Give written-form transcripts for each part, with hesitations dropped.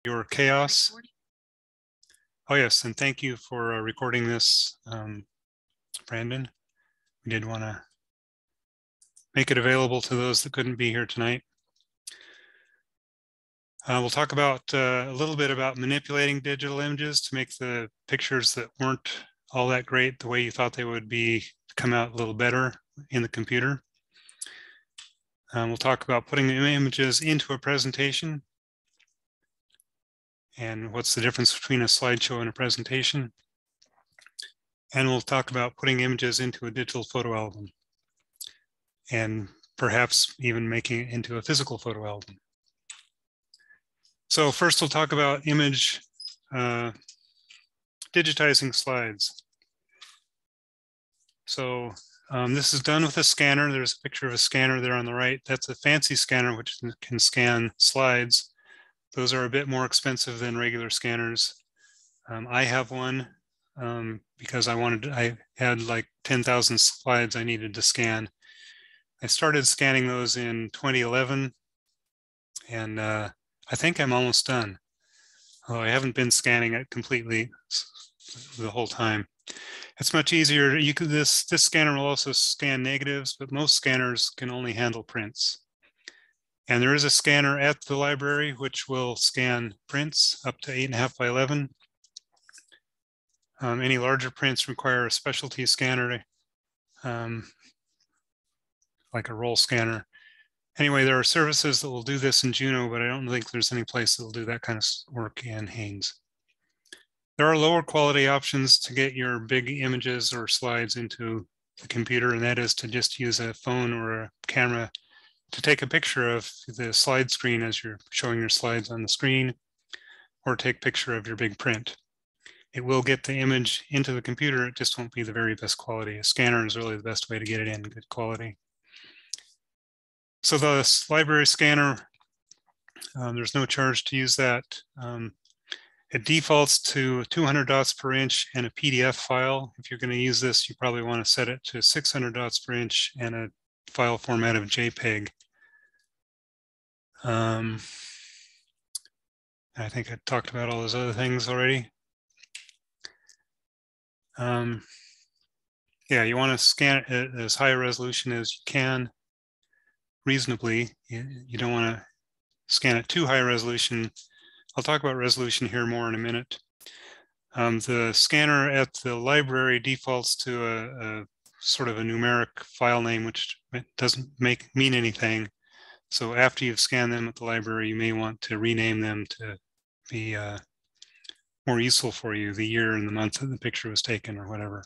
your chaos. Oh yes, and thank you for recording this, Brandon. We did want to make it available to those that couldn't be here tonight. We'll talk about a little bit about manipulating digital images to make the pictures that weren't all that great the way you thought they would be come out a little better in the computer. We'll talk about putting the images into a presentation and what's the difference between a slideshow and a presentation. And we'll talk about putting images into a digital photo album and perhaps even making it into a physical photo album. So first we'll talk about image digitizing slides. So this is done with a scanner. There's a picture of a scanner there on the right. That's a fancy scanner which can scan slides. Those are a bit more expensive than regular scanners. I have one because I had like 10,000 slides I needed to scan. I started scanning those in 2011, and I think I'm almost done. Although I haven't been scanning it completely the whole time. It's much easier. This scanner will also scan negatives, but most scanners can only handle prints. And there is a scanner at the library which will scan prints up to 8.5 by 11. Any larger prints require a specialty scanner, like a roll scanner. Anyway, there are services that will do this in Juno, but I don't think there's any place that will do that kind of work in Haynes. There are lower quality options to get your big images or slides into the computer, and that is to just use a phone or a camera to take a picture of the slide screen as you're showing your slides on the screen, or take a picture of your big print. It will get the image into the computer, it just won't be the very best quality. A scanner is really the best way to get it in good quality. So the library scanner, there's no charge to use that. It defaults to 200 dots per inch and a PDF file. If you're going to use this, you probably want to set it to 600 dots per inch and a file format of JPEG. I think I talked about all those other things already. Yeah, you want to scan it as high a resolution as you can reasonably. You don't want to scan it too high resolution. I'll talk about resolution here more in a minute. The scanner at the library defaults to a sort of a numeric file name, which doesn't mean anything. So after you've scanned them at the library, you may want to rename them to be more useful for you, the year and the month that the picture was taken or whatever.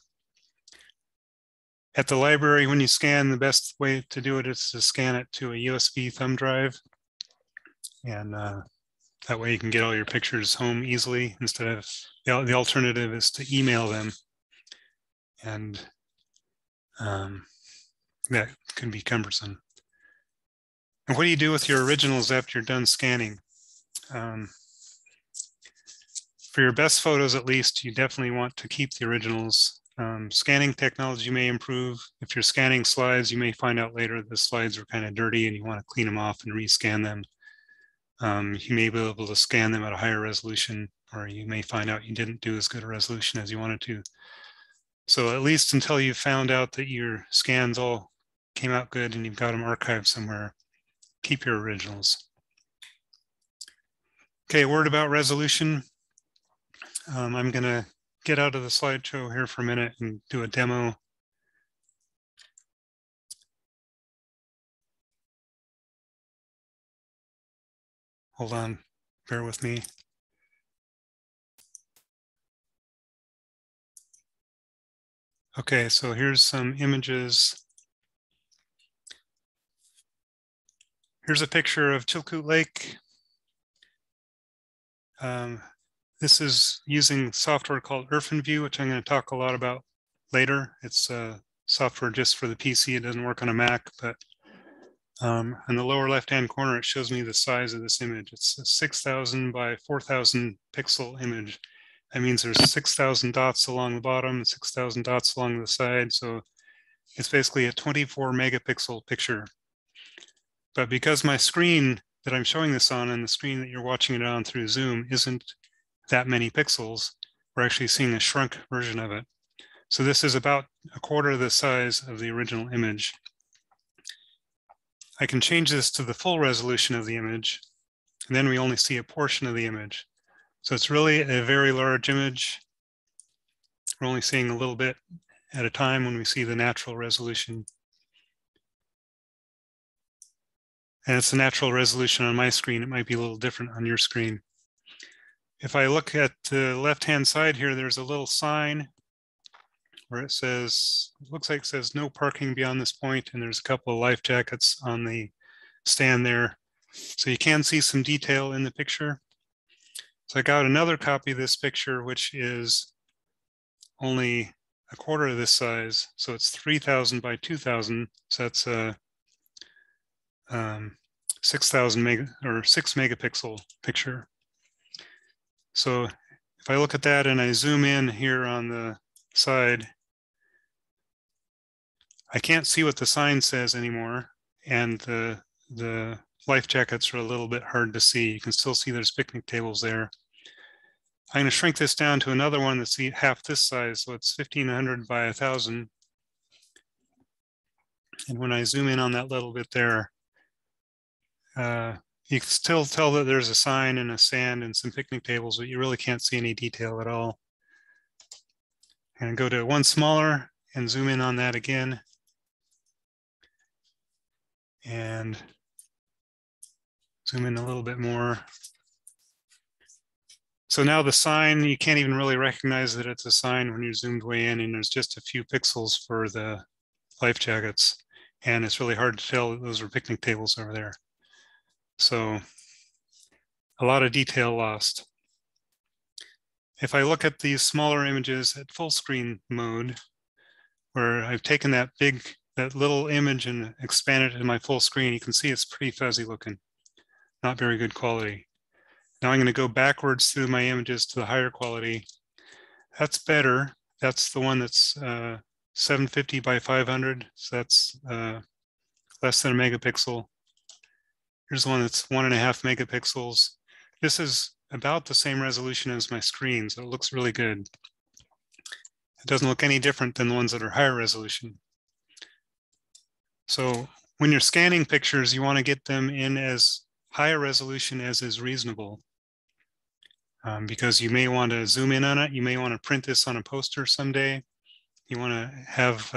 At the library, when you scan, the best way to do it is to scan it to a USB thumb drive. And that way you can get all your pictures home easily instead of, the alternative is to email them. And that can be cumbersome. And what do you do with your originals after you're done scanning? For your best photos, at least, you definitely want to keep the originals. Scanning technology may improve. If you're scanning slides, you may find out later the slides are kind of dirty and you want to clean them off and rescan them. You may be able to scan them at a higher resolution, or you may find out you didn't do as good a resolution as you wanted to. So at least until you've found out that your scans all came out good and you've got them archived somewhere, keep your originals. Okay, a word about resolution. I'm going to get out of the slideshow here for a minute and do a demo. Hold on, bear with me. Okay, so here's some images. Here's a picture of Chilkoot Lake. This is using software called IrfanView, which I'm going to talk a lot about later. It's software just for the PC. It doesn't work on a Mac, but in the lower left-hand corner, it shows me the size of this image. It's a 6,000 by 4,000 pixel image. That means there's 6,000 dots along the bottom, 6,000 dots along the side. So it's basically a 24 megapixel picture. But because my screen that I'm showing this on, and the screen that you're watching it on through Zoom, isn't that many pixels. We're actually seeing a shrunk version of it. So this is about a quarter the size of the original image. I can change this to the full resolution of the image, and then we only see a portion of the image. So it's really a very large image. We're only seeing a little bit at a time when we see the natural resolution. And it's the natural resolution on my screen. It might be a little different on your screen. If I look at the left-hand side here, there's a little sign where it says, it looks like it says no parking beyond this point, and there's a couple of life jackets on the stand there. So you can see some detail in the picture. So I got another copy of this picture, which is only a quarter of this size. So it's 3,000 by 2,000. So that's a 6,000 or 6 megapixel picture. So if I look at that and I zoom in here on the side, I can't see what the sign says anymore, and the life jackets are a little bit hard to see. You can still see there's picnic tables there. I'm going to shrink this down to another one that's half this size, so it's 1,500 by 1,000. And when I zoom in on that little bit there, you can still tell that there's a sign and a stand and some picnic tables, but you really can't see any detail at all. And go to one smaller and zoom in on that again. And zoom in a little bit more. So now the sign, you can't even really recognize that it's a sign when you're zoomed way in, and there's just a few pixels for the life jackets. And it's really hard to tell that those are picnic tables over there. So a lot of detail lost. If I look at these smaller images at full screen mode, where I've taken that little image and expanded it to my full screen, you can see it's pretty fuzzy looking, not very good quality. Now I'm going to go backwards through my images to the higher quality. That's better. That's the one that's 750 by 500. So that's less than a megapixel. Here's the one that's 1.5 megapixels. This is about the same resolution as my screen, so it looks really good. It doesn't look any different than the ones that are higher resolution. So when you're scanning pictures, you want to get them in as high a resolution as is reasonable. Because you may want to zoom in on it. You may want to print this on a poster someday. You want to have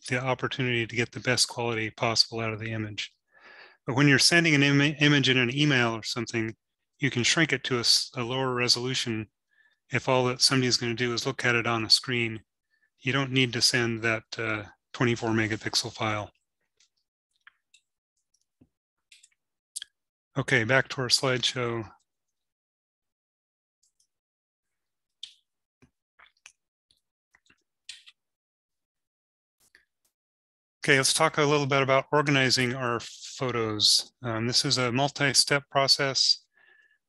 the opportunity to get the best quality possible out of the image. But when you're sending an image in an email or something, you can shrink it to a lower resolution if all that somebody's going to do is look at it on a screen. You don't need to send that 24 megapixel file. Okay, back to our slideshow. Okay, let's talk a little bit about organizing our photos. This is a multi-step process.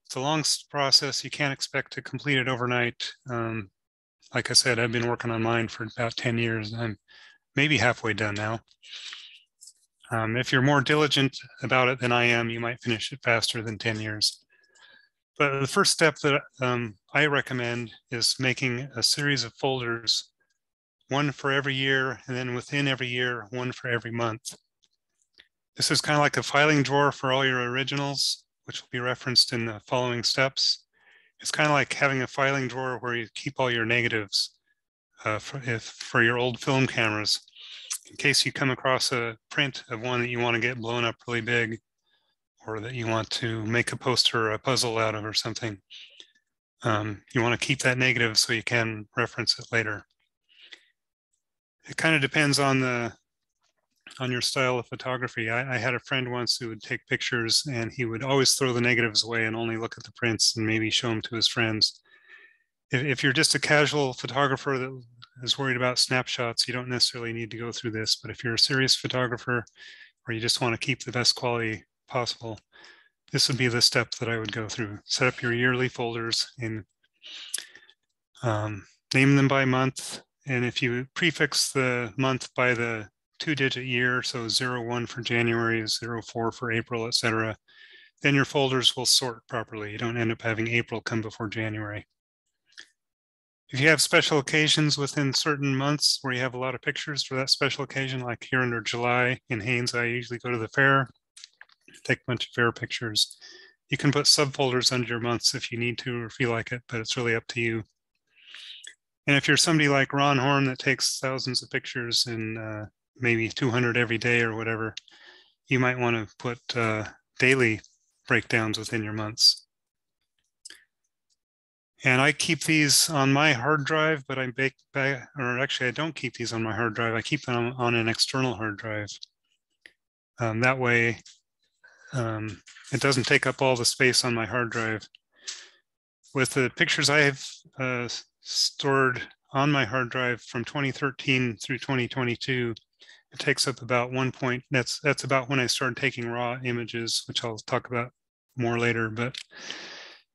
It's a long process. You can't expect to complete it overnight. Like I said, I've been working on mine for about 10 years, and I'm maybe halfway done now. If you're more diligent about it than I am, you might finish it faster than 10 years. But the first step that I recommend is making a series of folders, one for every year, and then within every year, one for every month. This is kind of like a filing drawer for all your originals, which will be referenced in the following steps. It's kind of like having a filing drawer where you keep all your negatives for your old film cameras, in case you come across a print of one that you want to get blown up really big, or that you want to make a poster or a puzzle out of or something. You want to keep that negative so you can reference it later. It kind of depends on your style of photography. I had a friend once who would take pictures, and he would always throw the negatives away and only look at the prints and maybe show them to his friends. If you're just a casual photographer that is worried about snapshots, you don't necessarily need to go through this. But if you're a serious photographer, or you just want to keep the best quality possible, this would be the step that I would go through. Set up your yearly folders and name them by month. And if you prefix the month by the 2-digit year, so 01 for January, 04 for April, etc., then your folders will sort properly. You don't end up having April come before January. If you have special occasions within certain months where you have a lot of pictures for that special occasion, like here under July in Haines, I usually go to the fair, take a bunch of fair pictures. You can put subfolders under your months if you need to or feel like it, but it's really up to you. And if you're somebody like Ron Horn that takes thousands of pictures and maybe 200 every day or whatever, you might want to put daily breakdowns within your months. And I keep these on my hard drive, but I don't keep these on my hard drive. I keep them on an external hard drive. That way, it doesn't take up all the space on my hard drive. With the pictures I have stored on my hard drive from 2013 through 2022, it takes up about that's about when I started taking raw images, which I'll talk about more later. But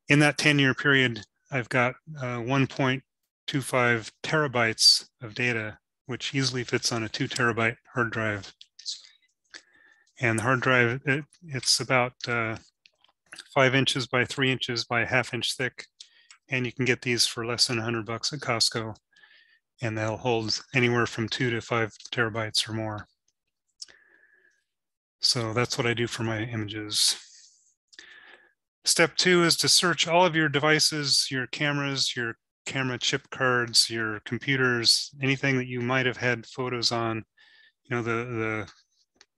in that 10-year period, I've got 1.25 terabytes of data, which easily fits on a 2 terabyte hard drive. And the hard drive, it's about 5 inches by 3 inches by a ½ inch thick. And you can get these for less than $100 at Costco. And they'll hold anywhere from 2 to 5 terabytes or more. So that's what I do for my images. Step 2 is to search all of your devices, your cameras, your camera chip cards, your computers, anything that you might have had photos on. You know, the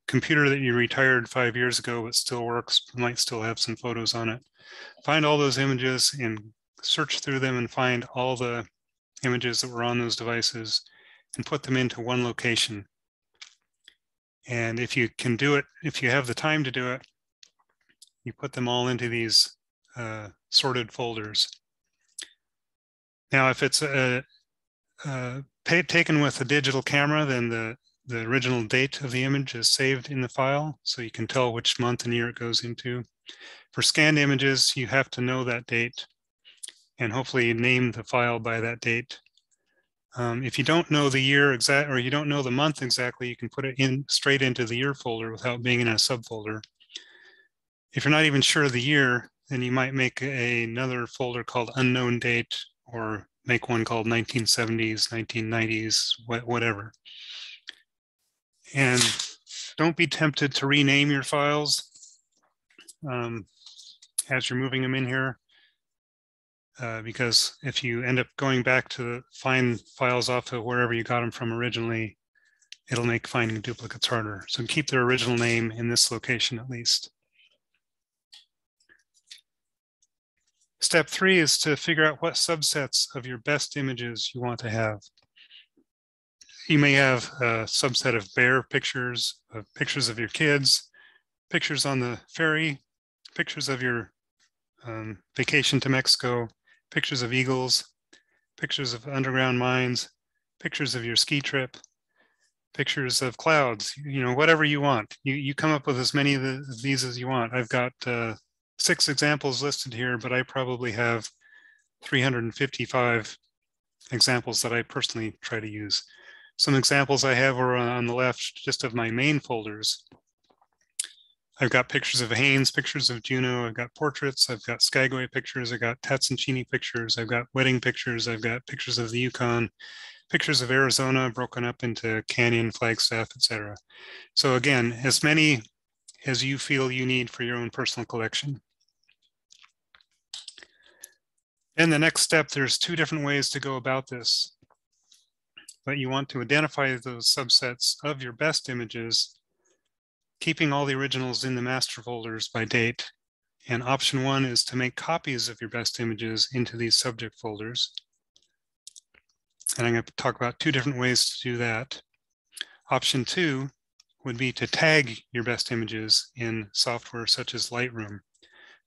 computer that you retired 5 years ago but still works, might still have some photos on it. Find all those images and search through them and find all the images that were on those devices and put them into one location. And if you can do it, if you have the time to do it, you put them all into these sorted folders. Now, if it's taken with a digital camera, then the original date of the image is saved in the file, so you can tell which month and year it goes into. For scanned images, you have to know that date and hopefully name the file by that date. If you don't know the year exact, or you don't know the month exactly, you can put it in straight into the year folder without being in a subfolder. If you're not even sure of the year, then you might make another folder called unknown date, or make one called 1970s, 1990s, whatever. And don't be tempted to rename your files as you're moving them in here. Because if you end up going back to find files off of wherever you got them from originally, it'll make finding duplicates harder. So keep their original name in this location at least. Step 3 is to figure out what subsets of your best images you want to have. You may have a subset of bear pictures, pictures of your kids, pictures on the ferry, pictures of your vacation to Mexico, pictures of eagles, pictures of underground mines, pictures of your ski trip, pictures of clouds, you know, whatever you want. You come up with as many of these as you want. I've got 6 examples listed here, but I probably have 355 examples that I personally try to use. Some examples I have are on the left just of my main folders. I've got pictures of Haines, pictures of Juneau, I've got portraits, I've got Skagway pictures, I've got Tatsuchini pictures, I've got wedding pictures, I've got pictures of the Yukon, pictures of Arizona broken up into Canyon, Flagstaff, etc. So again, as many as you feel you need for your own personal collection. And the next step, there's 2 different ways to go about this. But you want to identify those subsets of your best images, keeping all the originals in the master folders by date. And option 1 is to make copies of your best images into these subject folders. And I'm going to talk about 2 different ways to do that. Option 2 would be to tag your best images in software such as Lightroom,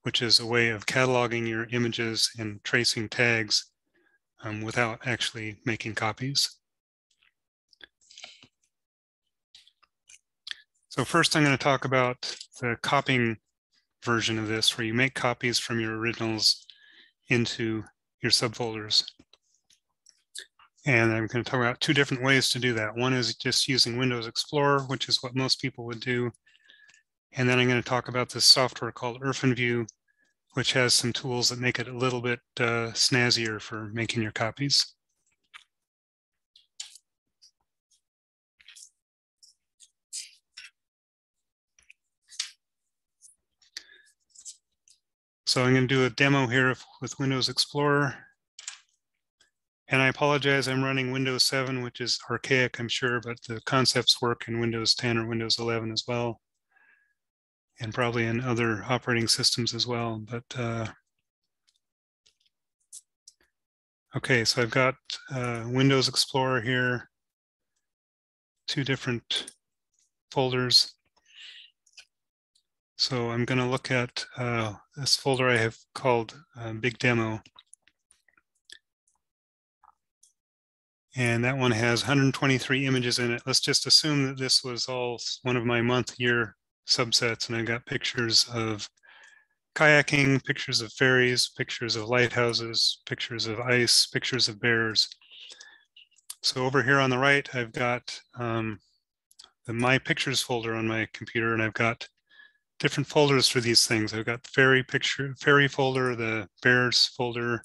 which is a way of cataloging your images and tracing tags without actually making copies. So first I'm going to talk about the copying version of this, where you make copies from your originals into your subfolders. And I'm going to talk about 2 different ways to do that. One is just using Windows Explorer, which is what most people would do. And then I'm going to talk about this software called IrfanView, which has some tools that make it a little bit snazzier for making your copies. So I'm going to do a demo here with Windows Explorer. And I apologize, I'm running Windows 7, which is archaic, I'm sure, but the concepts work in Windows 10 or Windows 11 as well, and probably in other operating systems as well. But okay, so I've got Windows Explorer here, 2 different folders. So I'm going to look at this folder I have called Big Demo. And that one has 123 images in it. Let's just assume that this was all one of my month-year subsets, and I've got pictures of kayaking, pictures of ferries, pictures of lighthouses, pictures of ice, pictures of bears. So over here on the right, I've got the My Pictures folder on my computer, and I've got different folders for these things. I've got the ferry folder, the bears folder,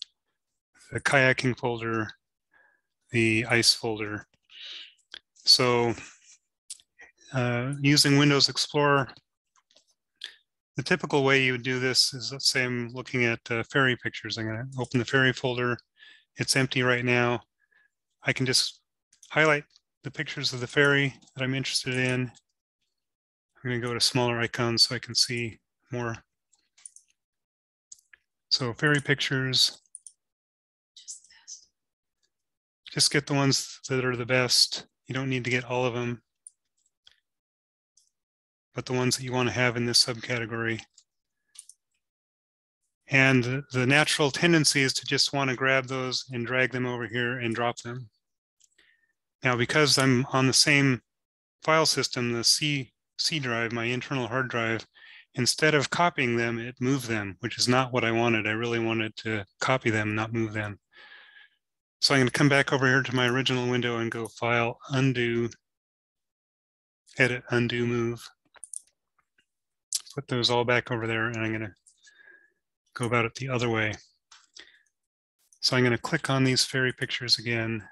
the kayaking folder, the ice folder. So using Windows Explorer, the typical way you would do this is, let's say I'm looking at ferry pictures. I'm going to open the ferry folder. It's empty right now. I can just highlight the pictures of the ferry that I'm interested in. I'm going to go to smaller icons so I can see more. So ferry pictures. Just get the ones that are the best. You don't need to get all of them, but the ones that you want to have in this subcategory. And the natural tendency is to just want to grab those and drag them over here and drop them. Now, because I'm on the same file system, the C drive, my internal hard drive, instead of copying them, it moved them, which is not what I wanted. I really wanted to copy them, not move them. So I'm going to come back over here to my original window and go File, Undo, Edit, Undo, Move. Put those all back over there, and I'm going to go about it the other way. So I'm going to click on these ferry pictures again.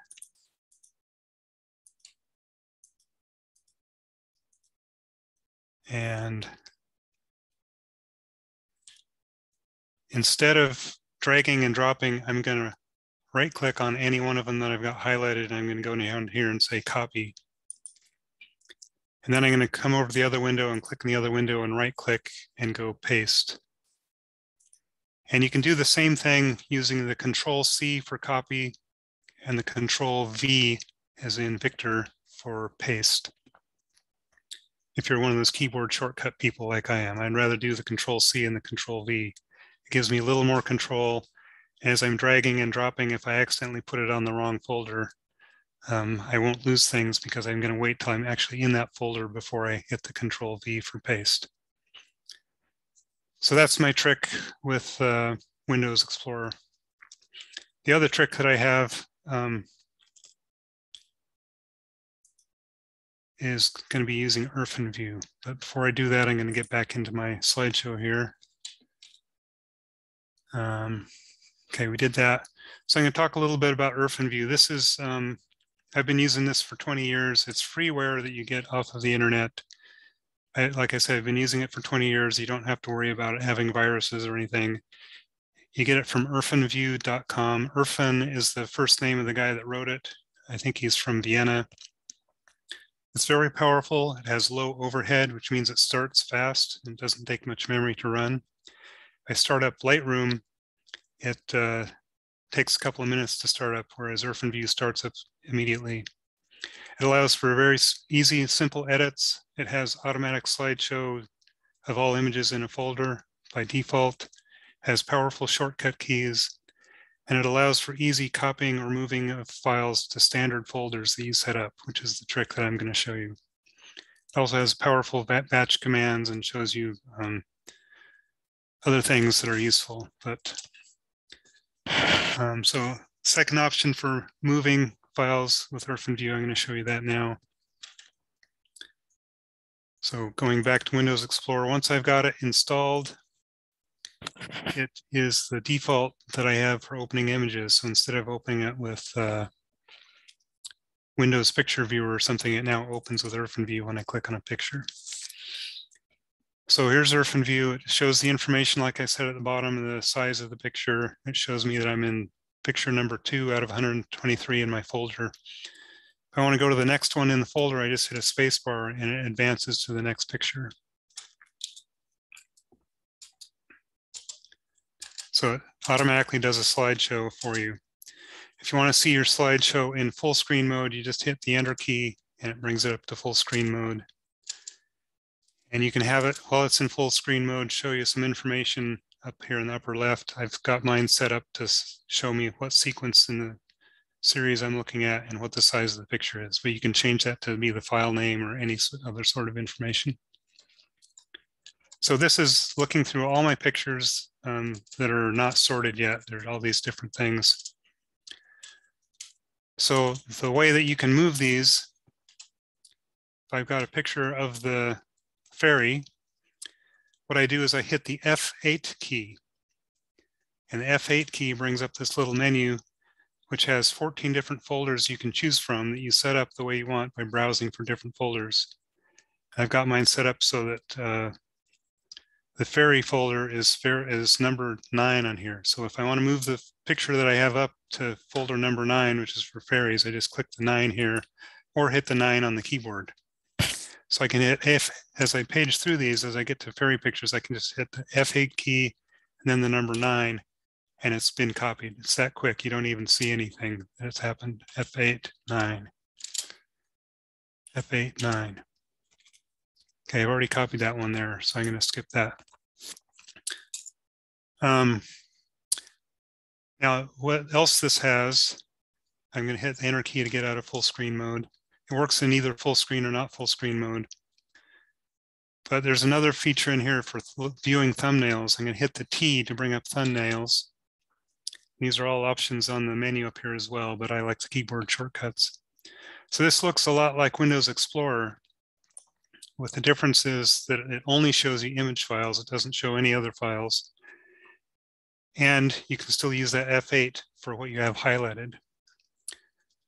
And instead of dragging and dropping, I'm going to right click on any one of them that I've got highlighted, and I'm going to go down here and say copy. And then I'm going to come over to the other window and click in the other window and right click and go paste. And you can do the same thing using the Control-C for copy and the Control-V as in Victor for paste. If you're one of those keyboard shortcut people like I am, I'd rather do the Control-C and the Control-V. It gives me a little more control. As I'm dragging and dropping, if I accidentally put it on the wrong folder, I won't lose things because I'm going to wait till I'm actually in that folder before I hit the Control-V for paste. So that's my trick with Windows Explorer. The other trick that I have is going to be using IrfanView. But before I do that, I'm going to get back into my slideshow here. Okay, we did that. So I'm going to talk a little bit about IrfanView. This is, I've been using this for 20 years. It's freeware that you get off of the internet. Like I said, I've been using it for 20 years. You don't have to worry about it having viruses or anything. You get it from irfanview.com. Irfan is the first name of the guy that wrote it. I think he's from Vienna. It's very powerful. It has low overhead, which means it starts fast and doesn't take much memory to run. If I start up Lightroom, it takes a couple of minutes to start up, whereas IrfanView starts up immediately. It allows for very easy, simple edits. It has automatic slideshow of all images in a folder by default. It has powerful shortcut keys, and it allows for easy copying or moving of files to standard folders that you set up, which is the trick that I'm going to show you. It also has powerful batch commands and shows you other things that are useful. But so second option for moving files with IrfanView, I'm going to show you that now. So going back to Windows Explorer, once I've got it installed, it is the default that I have for opening images. So instead of opening it with Windows Picture Viewer or something, it now opens with OrphanView when I click on a picture. So here's OrphanView. It shows the information, like I said at the bottom, the size of the picture. It shows me that I'm in picture number 2 out of 123 in my folder. If I want to go to the next one in the folder, I just hit a space bar and it advances to the next picture. So it automatically does a slideshow for you. If you want to see your slideshow in full screen mode, you just hit the Enter key and it brings it up to full screen mode. And you can have it while it's in full screen mode, show you some information up here in the upper left. I've got mine set up to show me what sequence in the series I'm looking at and what the size of the picture is, but you can change that to be the file name or any other sort of information. So this is looking through all my pictures that are not sorted yet. There's all these different things. So the way that you can move these, if I've got a picture of the ferry, what I do is I hit the F8 key. And the F8 key brings up this little menu, which has 14 different folders you can choose from that you set up the way you want by browsing for different folders. I've got mine set up so that the ferry folder is number 9 on here. So if I want to move the picture that I have up to folder number 9, which is for ferries, I just click the 9 here or hit the 9 on the keyboard. So I can hit F, as I page through these, as I get to ferry pictures, I can just hit the F8 key and then the number 9, and it's been copied. It's that quick. You don't even see anything that's happened. F8, 9. F8, 9. Okay, I've already copied that one there, so I'm going to skip that. Now, what else this has, I'm going to hit the Enter key to get out of full screen mode. It works in either full screen or not full screen mode. But there's another feature in here for viewing thumbnails. I'm going to hit the T to bring up thumbnails. These are all options on the menu up here as well, but I like the keyboard shortcuts. So this looks a lot like Windows Explorer, with the difference is that it only shows you image files. It doesn't show any other files. And you can still use that F8 for what you have highlighted.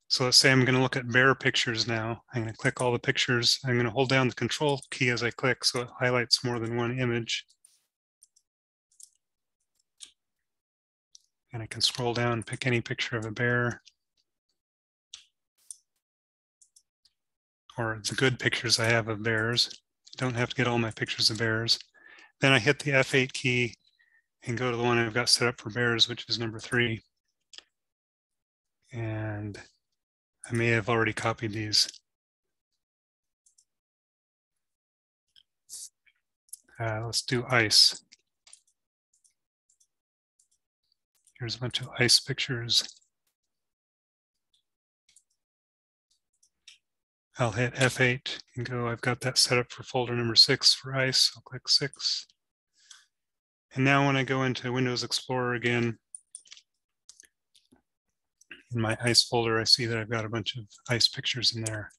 So let's say I'm going to look at bear pictures now. I'm going to click all the pictures. I'm going to hold down the Control key as I click so it highlights more than one image. And I can scroll down and pick any picture of a bear. Or the good pictures I have of bears. Don't have to get all my pictures of bears. Then I hit the F8 key and go to the one I've got set up for bears, which is number 3. And I may have already copied these. Let's do ice. Here's a bunch of ice pictures. I'll hit F8 and go, I've got that set up for folder number 6 for ice. I'll click 6. And now when I go into Windows Explorer again, in my ice folder, I see that I've got a bunch of ice pictures in there.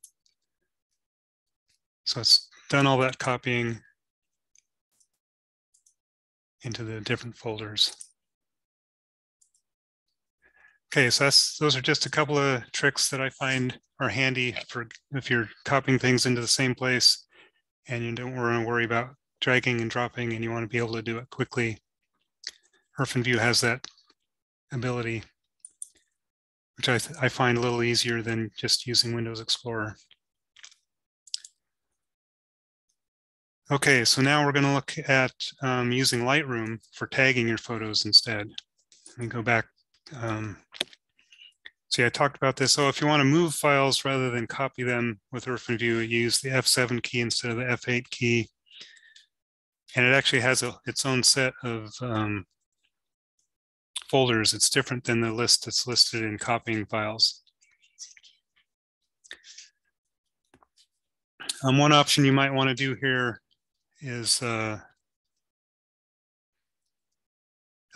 So it's done all that copying into the different folders. Okay, so those are just a couple of tricks that I find are handy for if you're copying things into the same place and you don't want to worry about dragging and dropping and you want to be able to do it quickly. OrphanView has that ability, which I find a little easier than just using Windows Explorer. Okay, so now we're going to look at using Lightroom for tagging your photos instead. Let me go back. See, I talked about this. So if you want to move files rather than copy them with OrphanView, you use the F7 key instead of the F8 key. And it actually has its own set of folders. It's different than the list that's listed in copying files. One option you might want to do here is, let's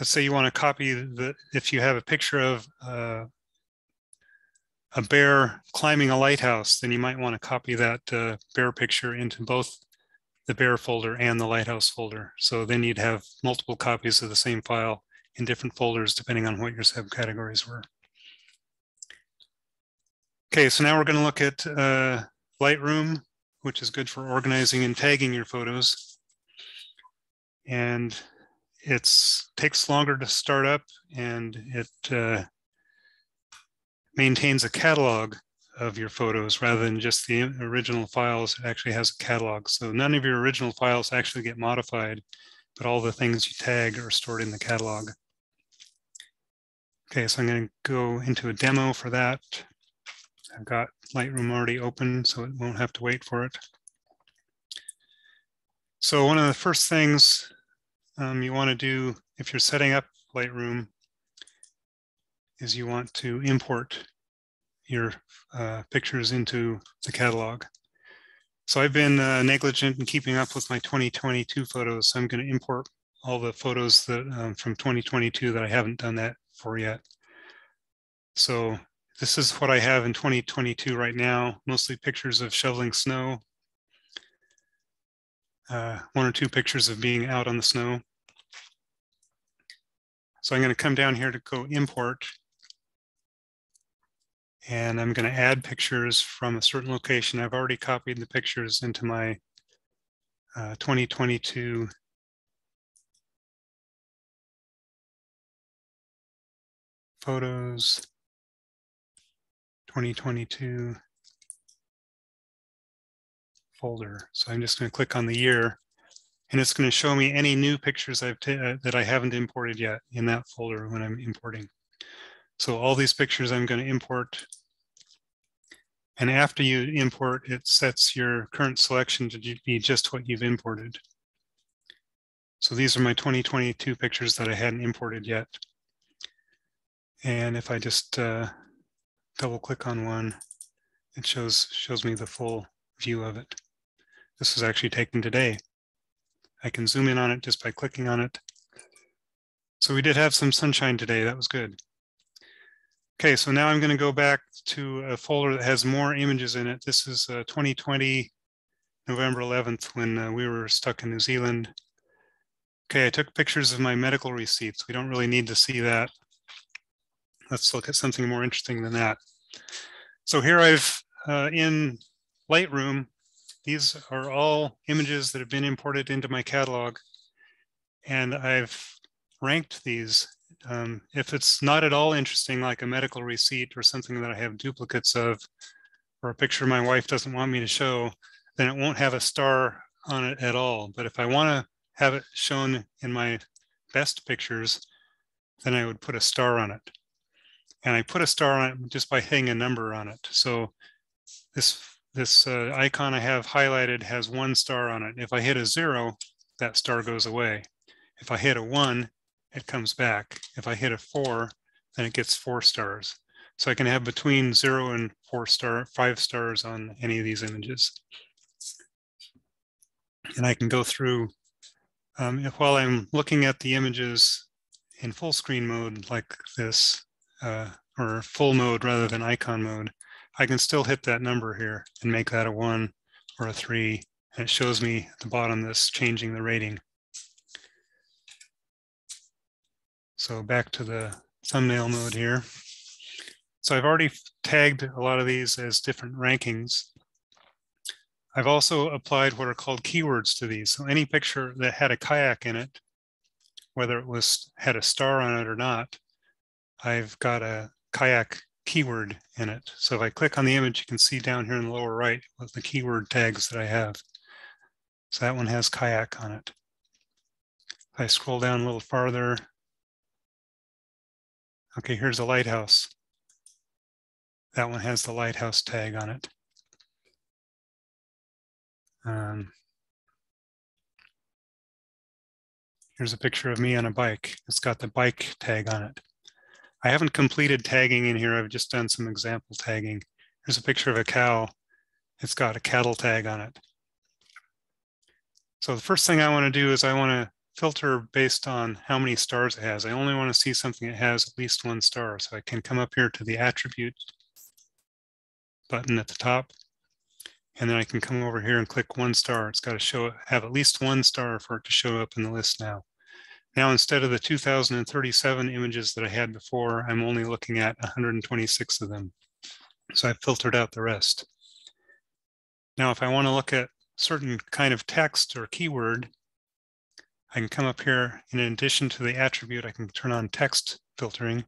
say you want to copy if you have a picture of a bear climbing a lighthouse, then you might want to copy that bear picture into both the Bear folder and the Lighthouse folder. So then you'd have multiple copies of the same file in different folders depending on what your subcategories were. Okay, so now we're going to look at Lightroom, which is good for organizing and tagging your photos. And it takes longer to start up, and it maintains a catalog of your photos rather than just the original files. It actually has a catalog. So none of your original files actually get modified, but all the things you tag are stored in the catalog. Okay, so I'm going to go into a demo for that. I've got Lightroom already open, so it won't have to wait for it. So one of the first things you want to do if you're setting up Lightroom is you want to import your pictures into the catalog. So I've been negligent in keeping up with my 2022 photos. So I'm going to import all the photos that from 2022 that I haven't done that for yet. So this is what I have in 2022 right now, mostly pictures of shoveling snow, one or two pictures of being out on the snow. So I'm going to come down here to go import, and I'm going to add pictures from a certain location. I've already copied the pictures into my 2022 photos, 2022 folder. So I'm just going to click on the year, and it's going to show me any new pictures that I haven't imported yet in that folder when I'm importing. So all these pictures I'm going to import. And after you import, it sets your current selection to be just what you've imported. So these are my 2022 pictures that I hadn't imported yet. And if I just double click on one, it shows me the full view of it. This was actually taken today. I can zoom in on it just by clicking on it. So we did have some sunshine today. That was good. Okay, so now I'm going to go back to a folder that has more images in it. This is 2020, November 11th, when we were stuck in New Zealand. Okay, I took pictures of my medical receipts. We don't really need to see that. Let's look at something more interesting than that. So here I've, in Lightroom, these are all images that have been imported into my catalog, and I've ranked these. If it's not at all interesting, like a medical receipt or something that I have duplicates of, or a picture my wife doesn't want me to show, then it won't have a star on it at all. But if I want to have it shown in my best pictures, then I would put a star on it. And I put a star on it just by hitting a number on it. So this icon I have highlighted has 1 star on it. If I hit a 0, that star goes away. If I hit a 1, it comes back. If I hit a 4, then it gets 4 stars. So I can have between 0 and 5 stars on any of these images. And I can go through, while I'm looking at the images in full screen mode like this, or full mode rather than icon mode, I can still hit that number here and make that a 1 or a 3. And it shows me at the bottom this changing the rating. So back to the thumbnail mode here. So I've already tagged a lot of these as different rankings. I've also applied what are called keywords to these. So any picture that had a kayak in it, whether it had a star on it or not, I've got a kayak keyword in it. So if I click on the image, you can see down here in the lower right what the keyword tags that I have. So that one has kayak on it. If I scroll down a little farther, okay, here's a lighthouse. That one has the lighthouse tag on it. Here's a picture of me on a bike. It's got the bike tag on it. I haven't completed tagging in here. I've just done some example tagging. Here's a picture of a cow. It's got a cattle tag on it. So the first thing I want to do is I want to filter based on how many stars it has. I only want to see something that has at least 1 star. So I can come up here to the attribute button at the top, And then I can come over here and click 1 star. It's got to have at least 1 star for it to show up in the list now. Now, instead of the 2,037 images that I had before, I'm only looking at 126 of them. So I've filtered out the rest. Now, if I want to look at certain kind of text or keyword, I can come up here. In addition to the attribute, I can turn on text filtering.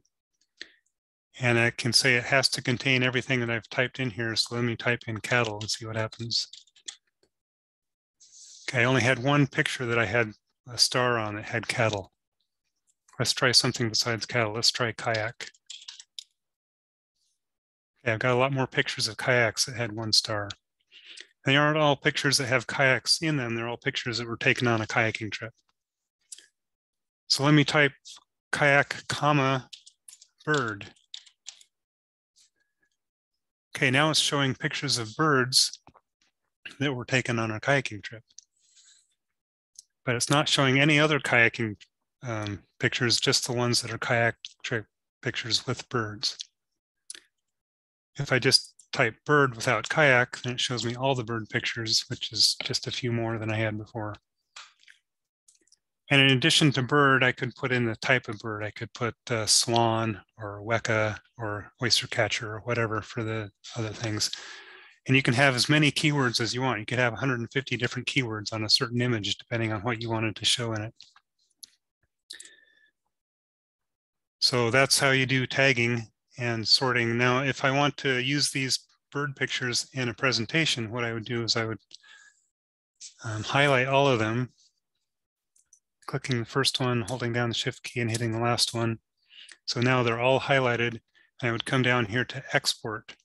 And I can say it has to contain everything that I've typed in here. So let me type in cattle and see what happens. Okay, I only had one picture that I had a star on that had cattle. Let's try something besides cattle. Let's try kayak. Okay, I've got a lot more pictures of kayaks that had 1 star. They aren't all pictures that have kayaks in them. They're all pictures that were taken on a kayaking trip. So let me type kayak, comma, bird. Okay, now it's showing pictures of birds that were taken on a kayaking trip. But it's not showing any other kayaking pictures, just the ones that are kayak trip pictures with birds. If I just type bird without kayak, then it shows me all the bird pictures, which is just a few more than I had before. And in addition to bird, I could put in the type of bird. I could put swan or weka or oyster catcher or whatever for the other things. And you can have as many keywords as you want. You could have 150 different keywords on a certain image, depending on what you wanted to show in it. So that's how you do tagging and sorting. Now, if I want to use these bird pictures in a presentation, what I would do is I would highlight all of them, clicking the first one, holding down the shift key and hitting the last one. So now they're all highlighted. I would come down here to export.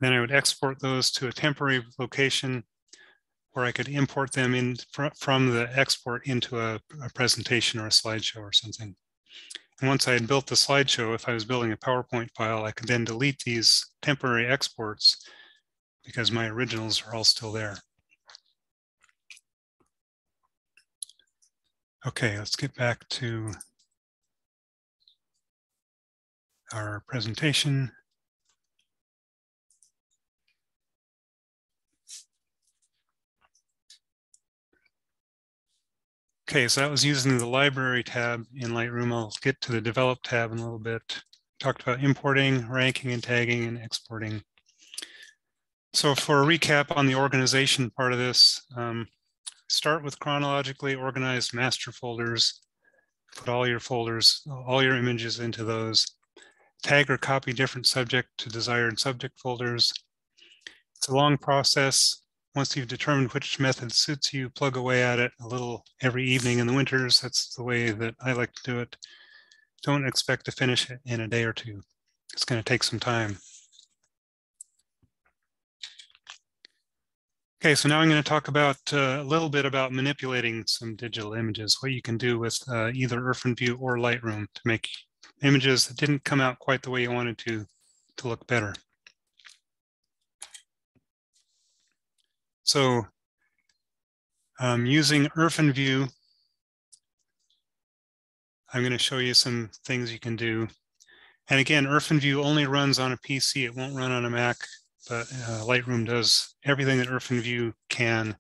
Then I would export those to a temporary location where I could import them in from the export into a presentation or a slideshow or something. And once I had built the slideshow, if I was building a PowerPoint file, I could then delete these temporary exports because my originals are all still there. Okay, let's get back to our presentation. Okay, so that was using the library tab in Lightroom. I'll get to the develop tab in a little bit. Talked about importing, ranking, and tagging, and exporting. So for a recap on the organization part of this, start with chronologically organized master folders. Put all your folders, all your images into those. Tag or copy different subject to desired subject folders. It's a long process. Once you've determined which method suits you, plug away at it a little every evening in the winters. That's the way that I like to do it. Don't expect to finish it in a day or two. It's going to take some time. Okay, so now I'm going to talk about a little bit about manipulating some digital images, what you can do with either OrphanView or Lightroom to make images that didn't come out quite the way you wanted to look better. So using OrphanView, I'm going to show you some things you can do. And again, OrphanView only runs on a PC. It won't run on a Mac, but Lightroom does everything that OrphanView can,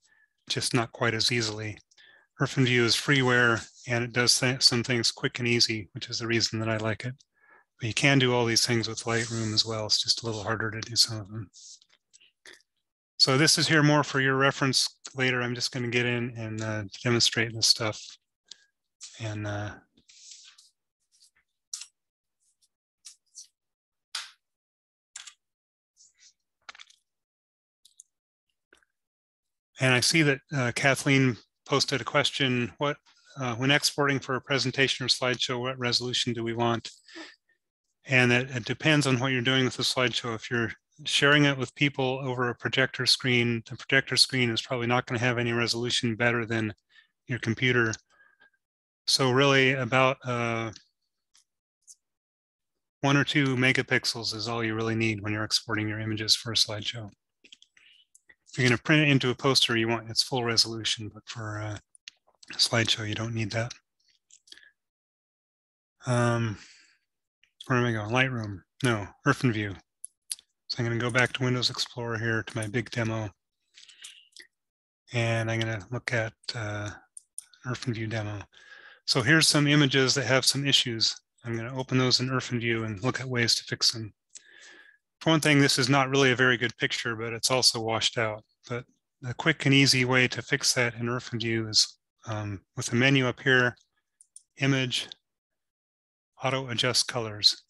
just not quite as easily. OrphanView is freeware and it does some things quick and easy, which is the reason that I like it. But you can do all these things with Lightroom as well. It's just a little harder to do some of them. So this is here more for your reference later. I'm just going to get in and demonstrate this stuff. And I see that Kathleen posted a question, when exporting for a presentation or slideshow, what resolution do we want? And it depends on what you're doing with the slideshow. If you're sharing it with people over a projector screen, the projector screen is probably not going to have any resolution better than your computer. So really about 1 or 2 megapixels is all you really need when you're exporting your images for a slideshow. If you're going to print it into a poster, you want its full resolution, but for a slideshow, you don't need that. Where am I going? Lightroom? No, OrphanView. So I'm going to go back to Windows Explorer here to my big demo. And I'm going to look at OrphanView demo. So here's some images that have some issues. I'm going to open those in OrphanView and look at ways to fix them. For one thing, this is not really a very good picture, but it's also washed out. But the quick and easy way to fix that in OrphanView is with the menu up here, Image, Auto Adjust Colors.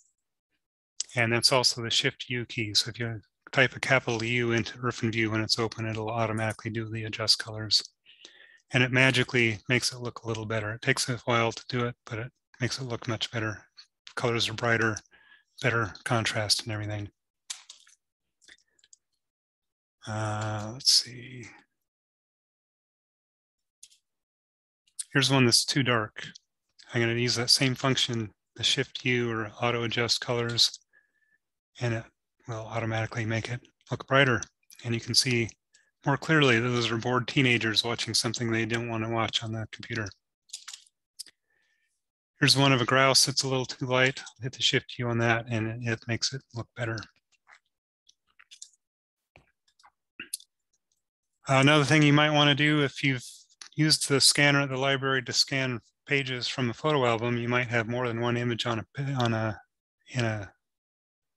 And that's also the Shift U key. So if you type a capital U into OrphanView when it's open, it'll automatically do the adjust colors. And it magically makes it look a little better. It takes a while to do it, but it makes it look much better. Colors are brighter, better contrast and everything. Let's see. Here's one that's too dark. I'm going to use that same function, the Shift U or Auto Adjust Colors, and it will automatically make it look brighter. And you can see more clearly that those are bored teenagers watching something they don't want to watch on the computer. Here's one of a grouse that's a little too light. I'll hit the Shift U on that and it makes it look better. Another thing you might want to do if you've used the scanner at the library to scan pages from a photo album, you might have more than one image in an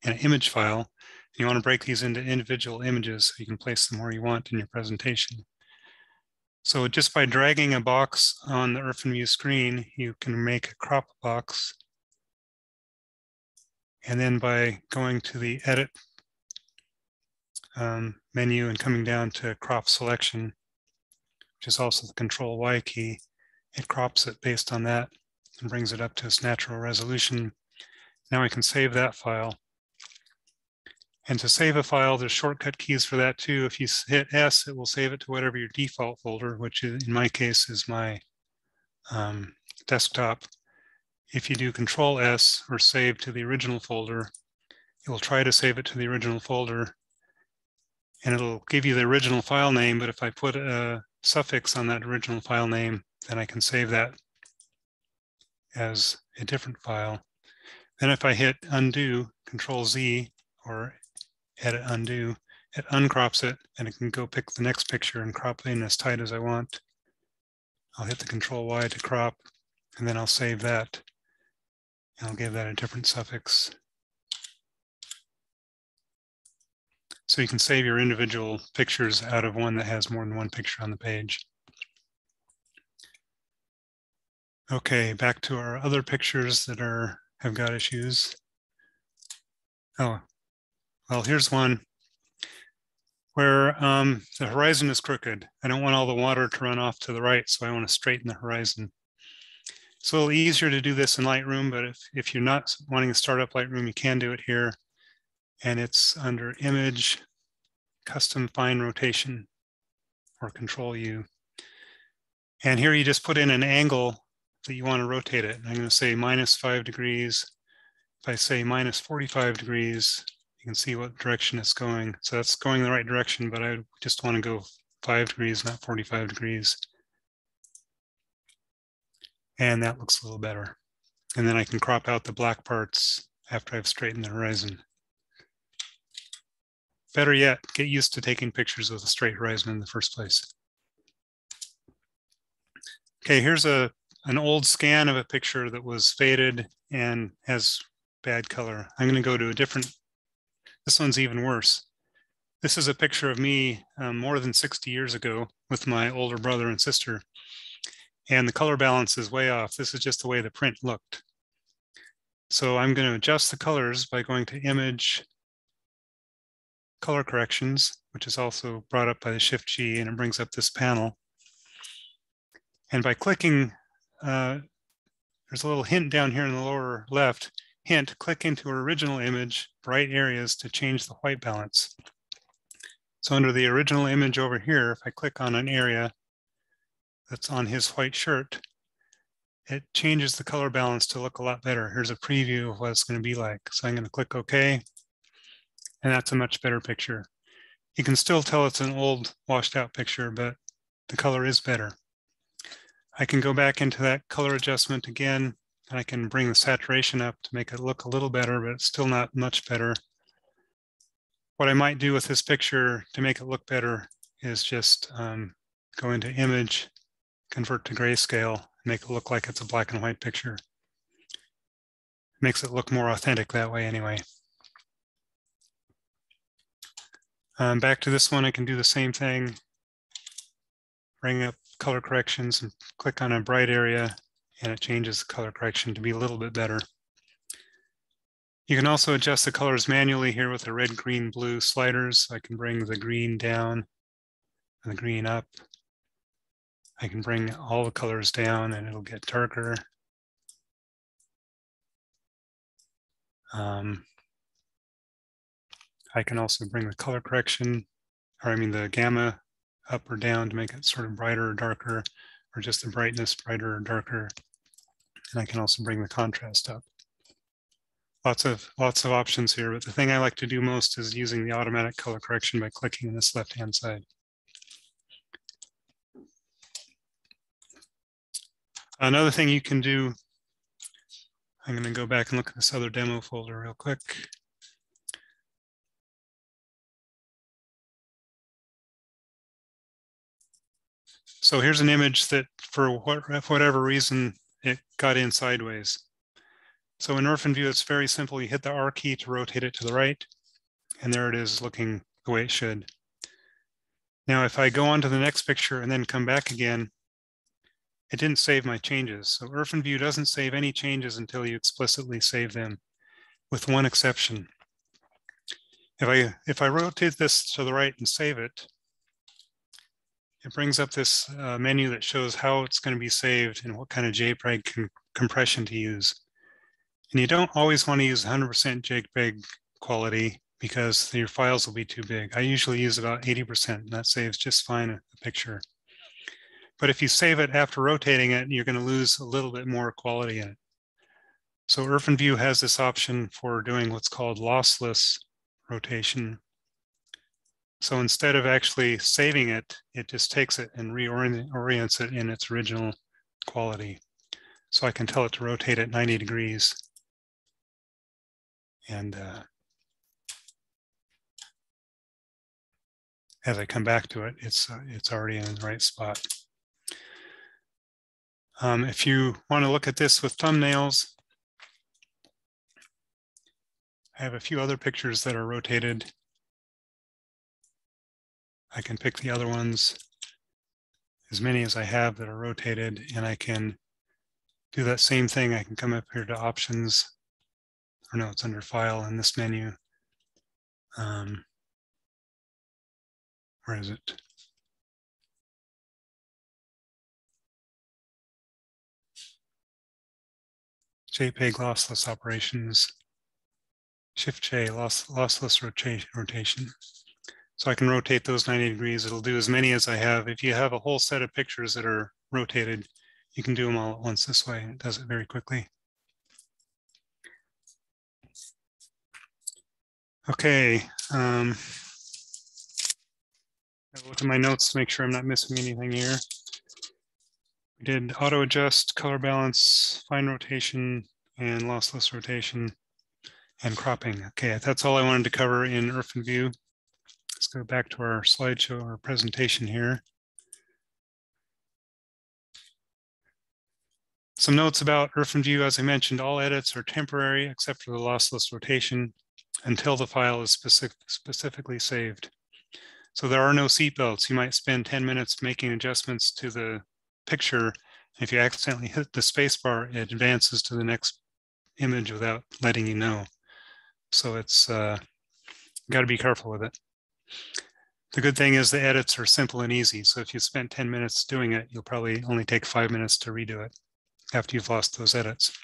image file. You want to break these into individual images so you can place them where you want in your presentation. So just by dragging a box on the OrphanView screen, you can make a crop box. And then by going to the Edit menu and coming down to Crop Selection, which is also the Control Y key, it crops it based on that and brings it up to its natural resolution. Now I can save that file. And to save a file, there's shortcut keys for that too. If you hit S, it will save it to whatever your default folder, which in my case is my desktop. If you do Control S or save to the original folder, it will try to save it to the original folder and it'll give you the original file name. But if I put a suffix on that original file name, then I can save that as a different file. Then if I hit undo, Control Z or Edit Undo, it uncrops it and it can go pick the next picture and crop in as tight as I want. I'll hit the Control Y to crop and then I'll save that. And I'll give that a different suffix. So you can save your individual pictures out of one that has more than one picture on the page. Okay, back to our other pictures that have got issues. Oh, well, here's one where the horizon is crooked. I don't want all the water to run off to the right, so I want to straighten the horizon. It's a little easier to do this in Lightroom, but if you're not wanting to start up Lightroom, you can do it here. And it's under Image, Custom Fine Rotation, or Control U. And here you just put in an angle that you want to rotate it. I'm going to say -5 degrees. If I say -45 degrees, you can see what direction it's going. So that's going in the right direction, but I just want to go 5 degrees, not 45 degrees. And that looks a little better. And then I can crop out the black parts after I've straightened the horizon. Better yet, get used to taking pictures with a straight horizon in the first place. Okay, here's an old scan of a picture that was faded and has bad color. I'm going to go to a different, this one's even worse. This is a picture of me more than 60 years ago with my older brother and sister. And the color balance is way off. This is just the way the print looked. So I'm going to adjust the colors by going to Image, Color Corrections, which is also brought up by the Shift G, and it brings up this panel. And by clicking, there's a little hint down here in the lower left. Hint, click into original image, bright areas to change the white balance. So under the original image over here, if I click on an area that's on his white shirt, it changes the color balance to look a lot better. Here's a preview of what it's going to be like. So I'm going to click OK, and that's a much better picture. You can still tell it's an old washed out picture, but the color is better. I can go back into that color adjustment again, and I can bring the saturation up to make it look a little better, but it's still not much better. What I might do with this picture to make it look better is just go into image, convert to grayscale, make it look like it's a black and white picture. Makes it look more authentic that way anyway. Back to this one, I can do the same thing. Bring up color corrections and click on a bright area, and it changes the color correction to be a little bit better. You can also adjust the colors manually here with the red, green, blue sliders. I can bring the green down and the green up. I can bring all the colors down and it'll get darker. I can also bring the color correction, or I mean the gamma up or down to make it sort of brighter or darker, or just the brightness brighter or darker. And I can also bring the contrast up. Lots of options here, but the thing I like to do most is using the automatic color correction by clicking on this left-hand side. Another thing you can do, I'm going to go back and look at this other demo folder real quick. So here's an image that for whatever reason, it got in sideways. So in OrphanView, it's very simple. You hit the R key to rotate it to the right, and there it is looking the way it should. Now, if I go on to the next picture and then come back again, it didn't save my changes. So OrphanView doesn't save any changes until you explicitly save them, with one exception. If I rotate this to the right and save it, it brings up this menu that shows how it's going to be saved and what kind of JPEG compression to use. And you don't always want to use 100% JPEG quality because your files will be too big. I usually use about 80%, and that saves just fine a picture. But if you save it after rotating it, you're going to lose a little bit more quality in it. So OrphanView has this option for doing what's called lossless rotation. So instead of actually saving it, it just takes it and reorients it in its original quality. So I can tell it to rotate at 90 degrees. And as I come back to it, it's already in the right spot. If you want to look at this with thumbnails, I have a few other pictures that are rotated. I can pick the other ones, as many as I have that are rotated, and I can do that same thing. I can come up here to options, or no, it's under file in this menu. Where is it? JPEG lossless operations, Shift-J, lossless rotation. So I can rotate those 90 degrees. It'll do as many as I have. If you have a whole set of pictures that are rotated, you can do them all at once this way. It does it very quickly. Okay. I'll look at my notes to make sure I'm not missing anything here. We did auto adjust, color balance, fine rotation, and lossless rotation, and cropping. Okay, that's all I wanted to cover in OrphanView. Let's go back to our slideshow or presentation here. Some notes about OrphanView. As I mentioned, all edits are temporary except for the lossless rotation until the file is specifically saved. So there are no seatbelts. You might spend 10 minutes making adjustments to the picture. If you accidentally hit the spacebar, it advances to the next image without letting you know. So it's got to be careful with it. The good thing is the edits are simple and easy. So if you spent 10 minutes doing it, you'll probably only take 5 minutes to redo it after you've lost those edits.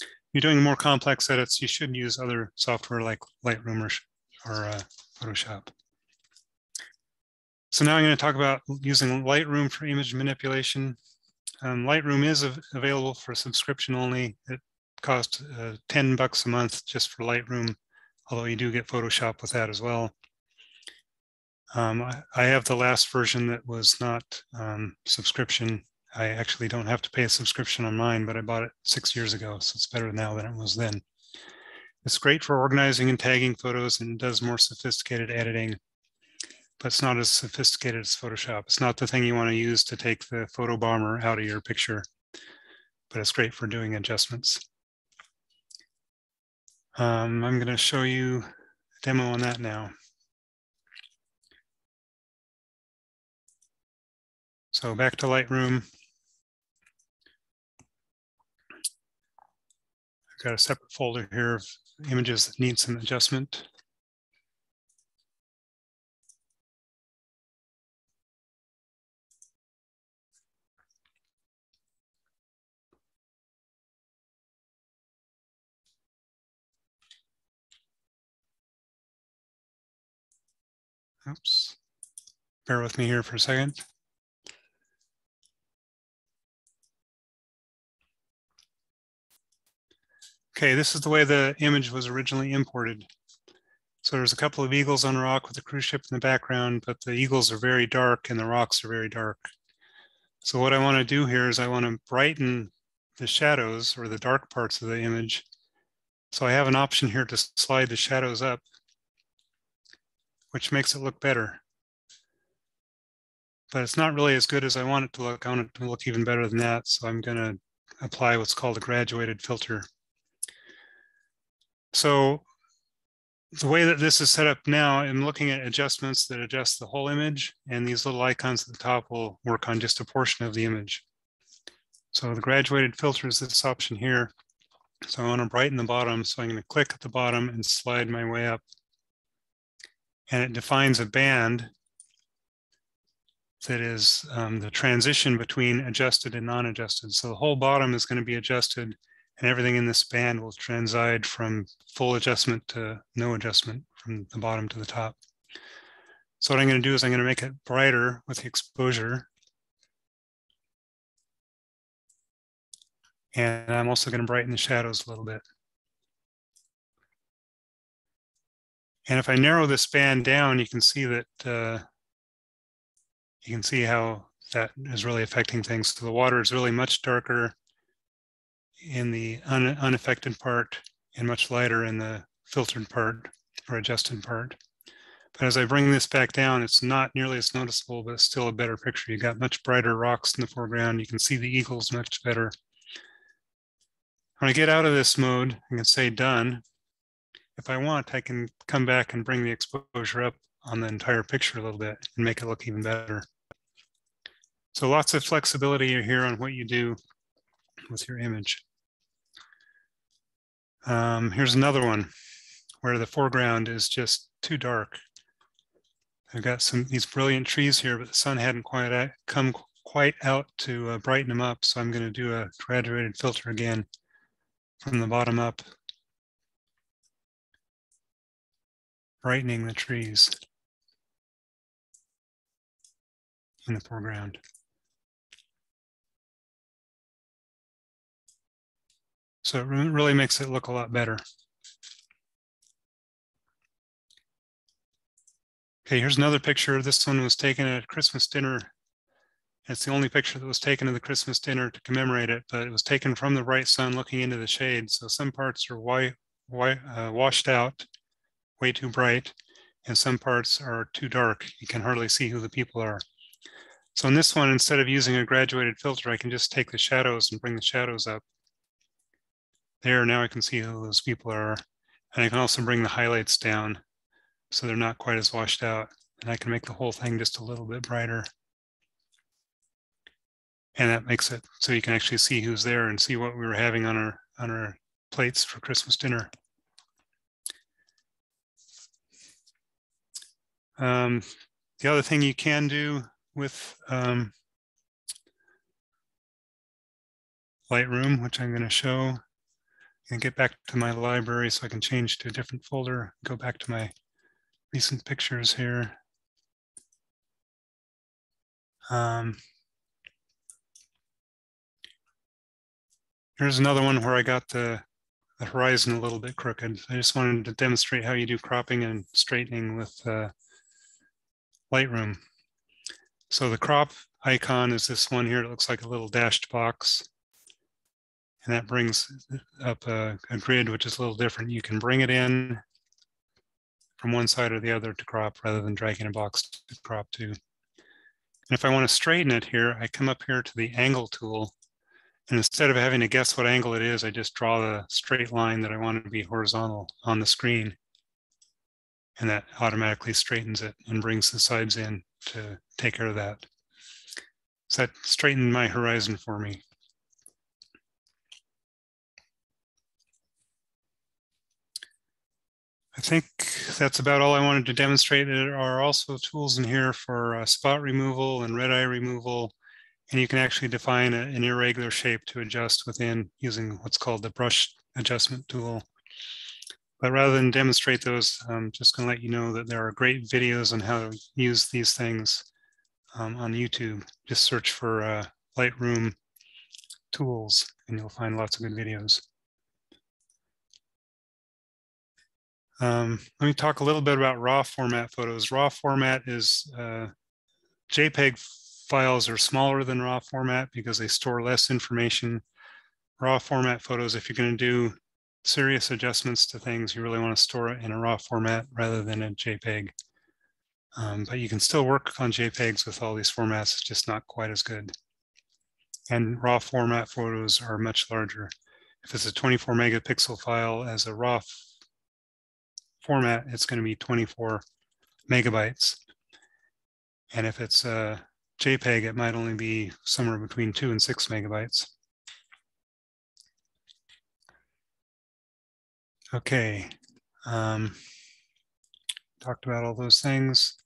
If you're doing more complex edits, you should use other software like Lightroom or Photoshop. So now I'm going to talk about using Lightroom for image manipulation. Lightroom is available for subscription only. It costs $10 a month just for Lightroom, although you do get Photoshop with that as well. I have the last version that was not subscription. I actually don't have to pay a subscription on mine, but I bought it 6 years ago, so it's better now than it was then. It's great for organizing and tagging photos and does more sophisticated editing, but it's not as sophisticated as Photoshop. It's not the thing you want to use to take the photo bomber out of your picture, but it's great for doing adjustments. I'm going to show you a demo on that now. So back to Lightroom. I've got a separate folder here of images that need some adjustment. Oops. Bear with me here for a second. Okay, this is the way the image was originally imported. So there's a couple of eagles on a rock with a cruise ship in the background, but the eagles are very dark and the rocks are very dark. So what I want to do here is I want to brighten the shadows or the dark parts of the image. So I have an option here to slide the shadows up, which makes it look better. But it's not really as good as I want it to look. I want it to look even better than that. So I'm going to apply what's called a graduated filter. So the way that this is set up now, I'm looking at adjustments that adjust the whole image, and these little icons at the top will work on just a portion of the image. So the graduated filter is this option here. So I want to brighten the bottom. So I'm going to click at the bottom and slide my way up. And it defines a band that is the transition between adjusted and non-adjusted. So the whole bottom is going to be adjusted, and everything in this band will transide from full adjustment to no adjustment from the bottom to the top. So what I'm going to do is I'm going to make it brighter with the exposure. And I'm also going to brighten the shadows a little bit. And if I narrow this band down, you can see that you can see how that is really affecting things. So the water is really much darker in the unaffected part and much lighter in the filtered part or adjusted part. But as I bring this back down, it's not nearly as noticeable, but it's still a better picture. You got much brighter rocks in the foreground. You can see the eagles much better. When I get out of this mode, I can say done. If I want, I can come back and bring the exposure up on the entire picture a little bit and make it look even better. So lots of flexibility here on what you do with your image. Here's another one where the foreground is just too dark. I've got these brilliant trees here, but the sun hadn't come quite out to brighten them up. So I'm going to do a graduated filter again from the bottom up, brightening the trees in the foreground. So it really makes it look a lot better. Okay, here's another picture. This one was taken at a Christmas dinner. It's the only picture that was taken of the Christmas dinner to commemorate it, but it was taken from the bright sun looking into the shade. So some parts are washed out, way too bright, and some parts are too dark. You can hardly see who the people are. So in this one, instead of using a graduated filter, I can just take the shadows and bring the shadows up. There, now I can see who those people are. And I can also bring the highlights down so they're not quite as washed out. And I can make the whole thing just a little bit brighter. And that makes it so you can actually see who's there and see what we were having on our plates for Christmas dinner. The other thing you can do with Lightroom, which I'm going to show, and get back to my library so I can change to a different folder, go back to my recent pictures here. Here's another one where I got the horizon a little bit crooked. I just wanted to demonstrate how you do cropping and straightening with Lightroom. So the crop icon is this one here. It looks like a little dashed box. And that brings up a grid, which is a little different. You can bring it in from one side or the other to crop rather than dragging a box to crop to. And if I want to straighten it here, I come up here to the angle tool. And instead of having to guess what angle it is, I just draw the straight line that I want to be horizontal on the screen. And that automatically straightens it and brings the sides in to take care of that. So that straightened my horizon for me. I think that's about all I wanted to demonstrate. There are also tools in here for spot removal and red eye removal. And you can actually define an irregular shape to adjust within using what's called the brush adjustment tool. But rather than demonstrate those, I'm just going to let you know that there are great videos on how to use these things on YouTube. Just search for Lightroom tools and you'll find lots of good videos. Let me talk a little bit about RAW format photos. RAW format is JPEG files are smaller than RAW format because they store less information. RAW format photos, if you're going to do serious adjustments to things, you really want to store it in a RAW format rather than a JPEG. But you can still work on JPEGs with all these formats, it's just not quite as good. And RAW format photos are much larger. If it's a 24 megapixel file as a RAW format, it's going to be 24 megabytes. And if it's a JPEG, it might only be somewhere between 2 and 6 megabytes. Okay, talked about all those things.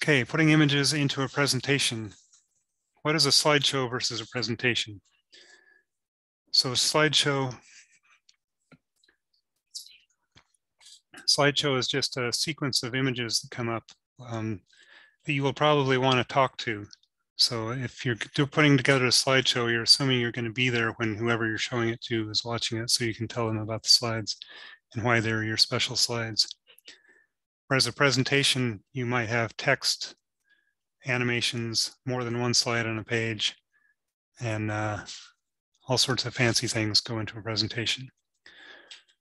Okay, putting images into a presentation. What is a slideshow versus a presentation? So slideshow is just a sequence of images that come up that you will probably want to talk to. So if you're putting together a slideshow, you're assuming you're going to be there when whoever you're showing it to is watching it, so you can tell them about the slides and why they're your special slides. Whereas a presentation, you might have text, animations, more than one slide on a page, and all sorts of fancy things go into a presentation.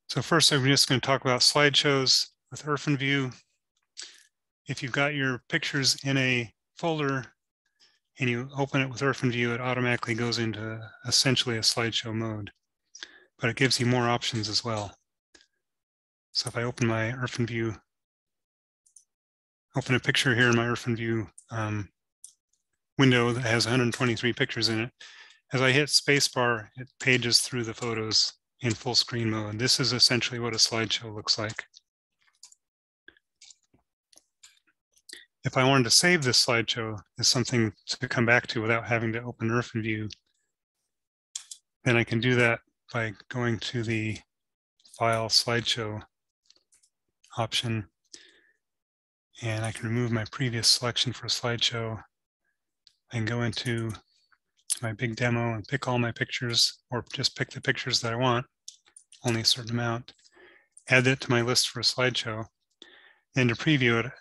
So first, I'm just going to talk about slideshows with OrphanView. If you've got your pictures in a folder and you open it with OrphanView, it automatically goes into essentially a slideshow mode, but it gives you more options as well. So if I open my OrphanView, open a picture here in my OrphanView window that has 123 pictures in it, as I hit spacebar, it pages through the photos in full screen mode. This is essentially what a slideshow looks like. If I wanted to save this slideshow as something to come back to without having to open OrphanView, then I can do that by going to the File Slideshow option. And I can remove my previous selection for a slideshow. I can go into my big demo and pick all my pictures, or just pick the pictures that I want, only a certain amount, add that to my list for a slideshow. And to preview it,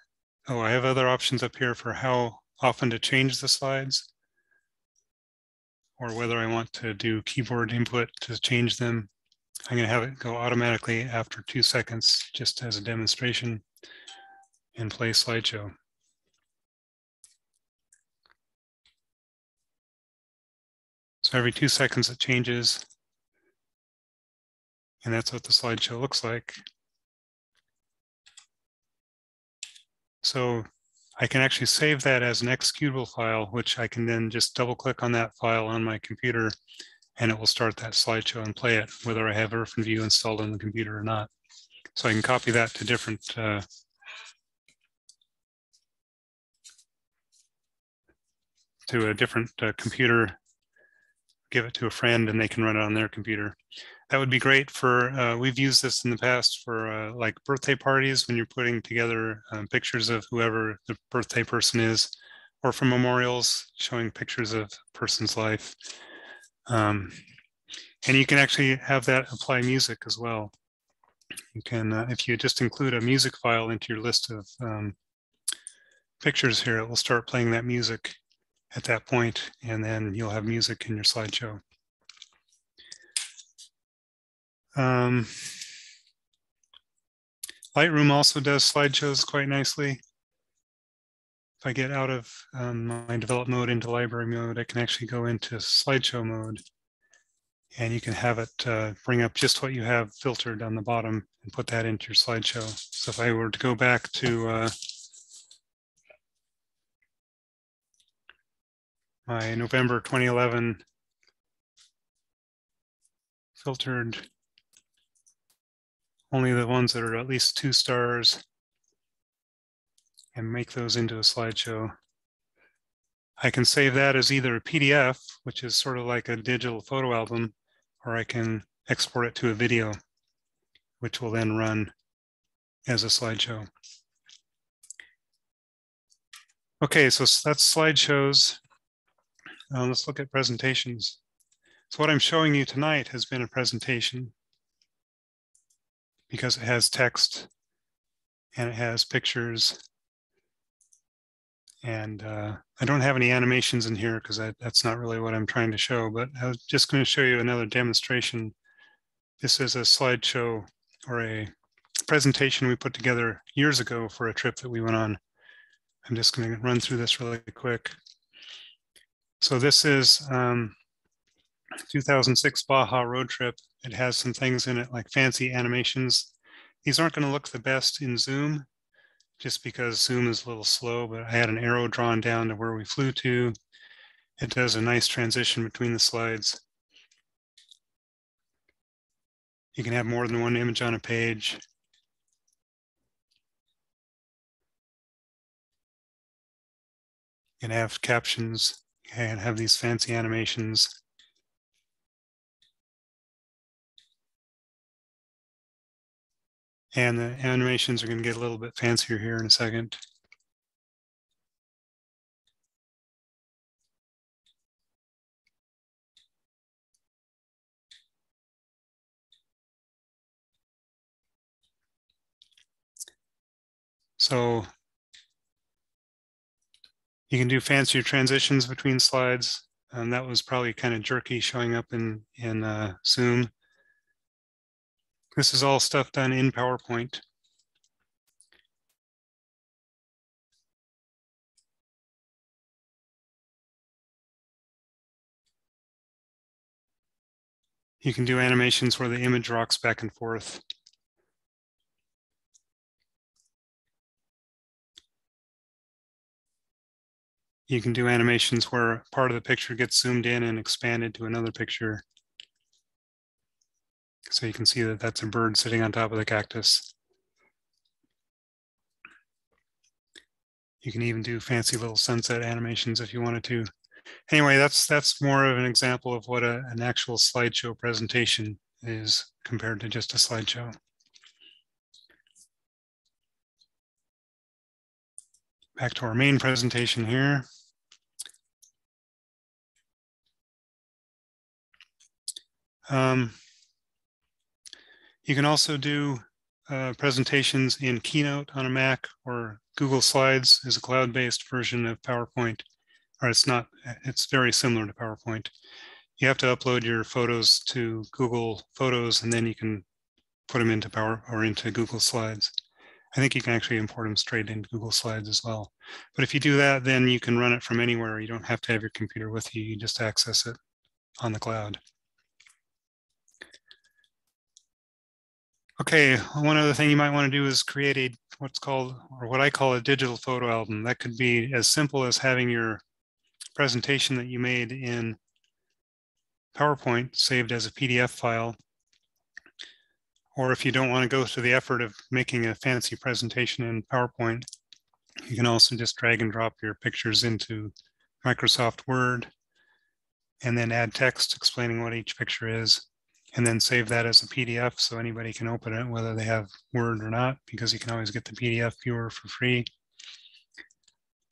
oh, I have other options up here for how often to change the slides, or whether I want to do keyboard input to change them. I'm going to have it go automatically after 2 seconds, just as a demonstration, and play slideshow. So every 2 seconds it changes, and that's what the slideshow looks like. So I can actually save that as an executable file, which I can then just double click on that file on my computer, and it will start that slideshow and play it, whether I have OrphanView installed on the computer or not. So I can copy that to different to a different computer, give it to a friend, and they can run it on their computer. That would be great for, we've used this in the past for like birthday parties, when you're putting together pictures of whoever the birthday person is, or for memorials, showing pictures of a person's life. And you can actually have that apply music as well. You can, if you just include a music file into your list of pictures here, it will start playing that music at that point, and then you'll have music in your slideshow. Lightroom also does slideshows quite nicely. If I get out of my develop mode into library mode, I can actually go into slideshow mode, and you can have it bring up just what you have filtered on the bottom and put that into your slideshow. So if I were to go back to my November 2011 filtered only the ones that are at least 2 stars and make those into a slideshow. I can save that as either a PDF, which is sort of like a digital photo album, or I can export it to a video, which will then run as a slideshow. Okay, so that's slideshows. Let's look at presentations. So what I'm showing you tonight has been a presentation because it has text and it has pictures. And I don't have any animations in here because that's not really what I'm trying to show, but I was just going to show you another demonstration. This is a slideshow or a presentation we put together years ago for a trip that we went on. I'm just going to run through this really quick. So this is 2006 Baja road trip. It has some things in it like fancy animations. These aren't going to look the best in Zoom, just because Zoom is a little slow, but I had an arrow drawn down to where we flew to. It does a nice transition between the slides. You can have more than one image on a page. You can have captions and have these fancy animations. And the animations are going to get a little bit fancier here in a second. So you can do fancier transitions between slides. That was probably kind of jerky showing up in Zoom. This is all stuff done in PowerPoint. You can do animations where the image rocks back and forth. You can do animations where part of the picture gets zoomed in and expanded to another picture. So you can see that that's a bird sitting on top of the cactus. You can even do fancy little sunset animations if you wanted to. Anyway, that's more of an example of what an actual slideshow presentation is compared to just a slideshow. Back to our main presentation here. You can also do presentations in Keynote on a Mac, or Google Slides is a cloud-based version of PowerPoint, or it's very similar to PowerPoint. You have to upload your photos to Google Photos, and then you can put them into into Google Slides. I think you can actually import them straight into Google Slides as well. But if you do that, then you can run it from anywhere. You don't have to have your computer with you. You just access it on the cloud. Okay, one other thing you might want to do is create what's called, or what I call, a digital photo album. That could be as simple as having your presentation that you made in PowerPoint saved as a PDF file. Or if you don't want to go through the effort of making a fancy presentation in PowerPoint, you can also just drag and drop your pictures into Microsoft Word and then add text explaining what each picture is, and then save that as a PDF so anybody can open it, whether they have Word or not, because you can always get the PDF viewer for free.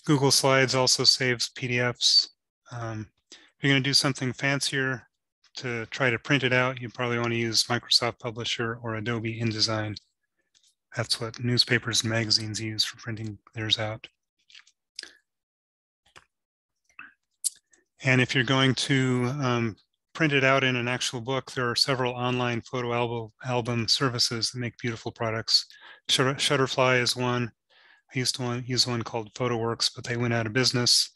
Google Slides also saves PDFs. If you're going to do something fancier to try to print it out, you probably want to use Microsoft Publisher or Adobe InDesign. That's what newspapers and magazines use for printing theirs out. And if you're going to print it out in an actual book, there are several online photo album services that make beautiful products. Shutterfly is one. I used to use one called PhotoWorks, but they went out of business.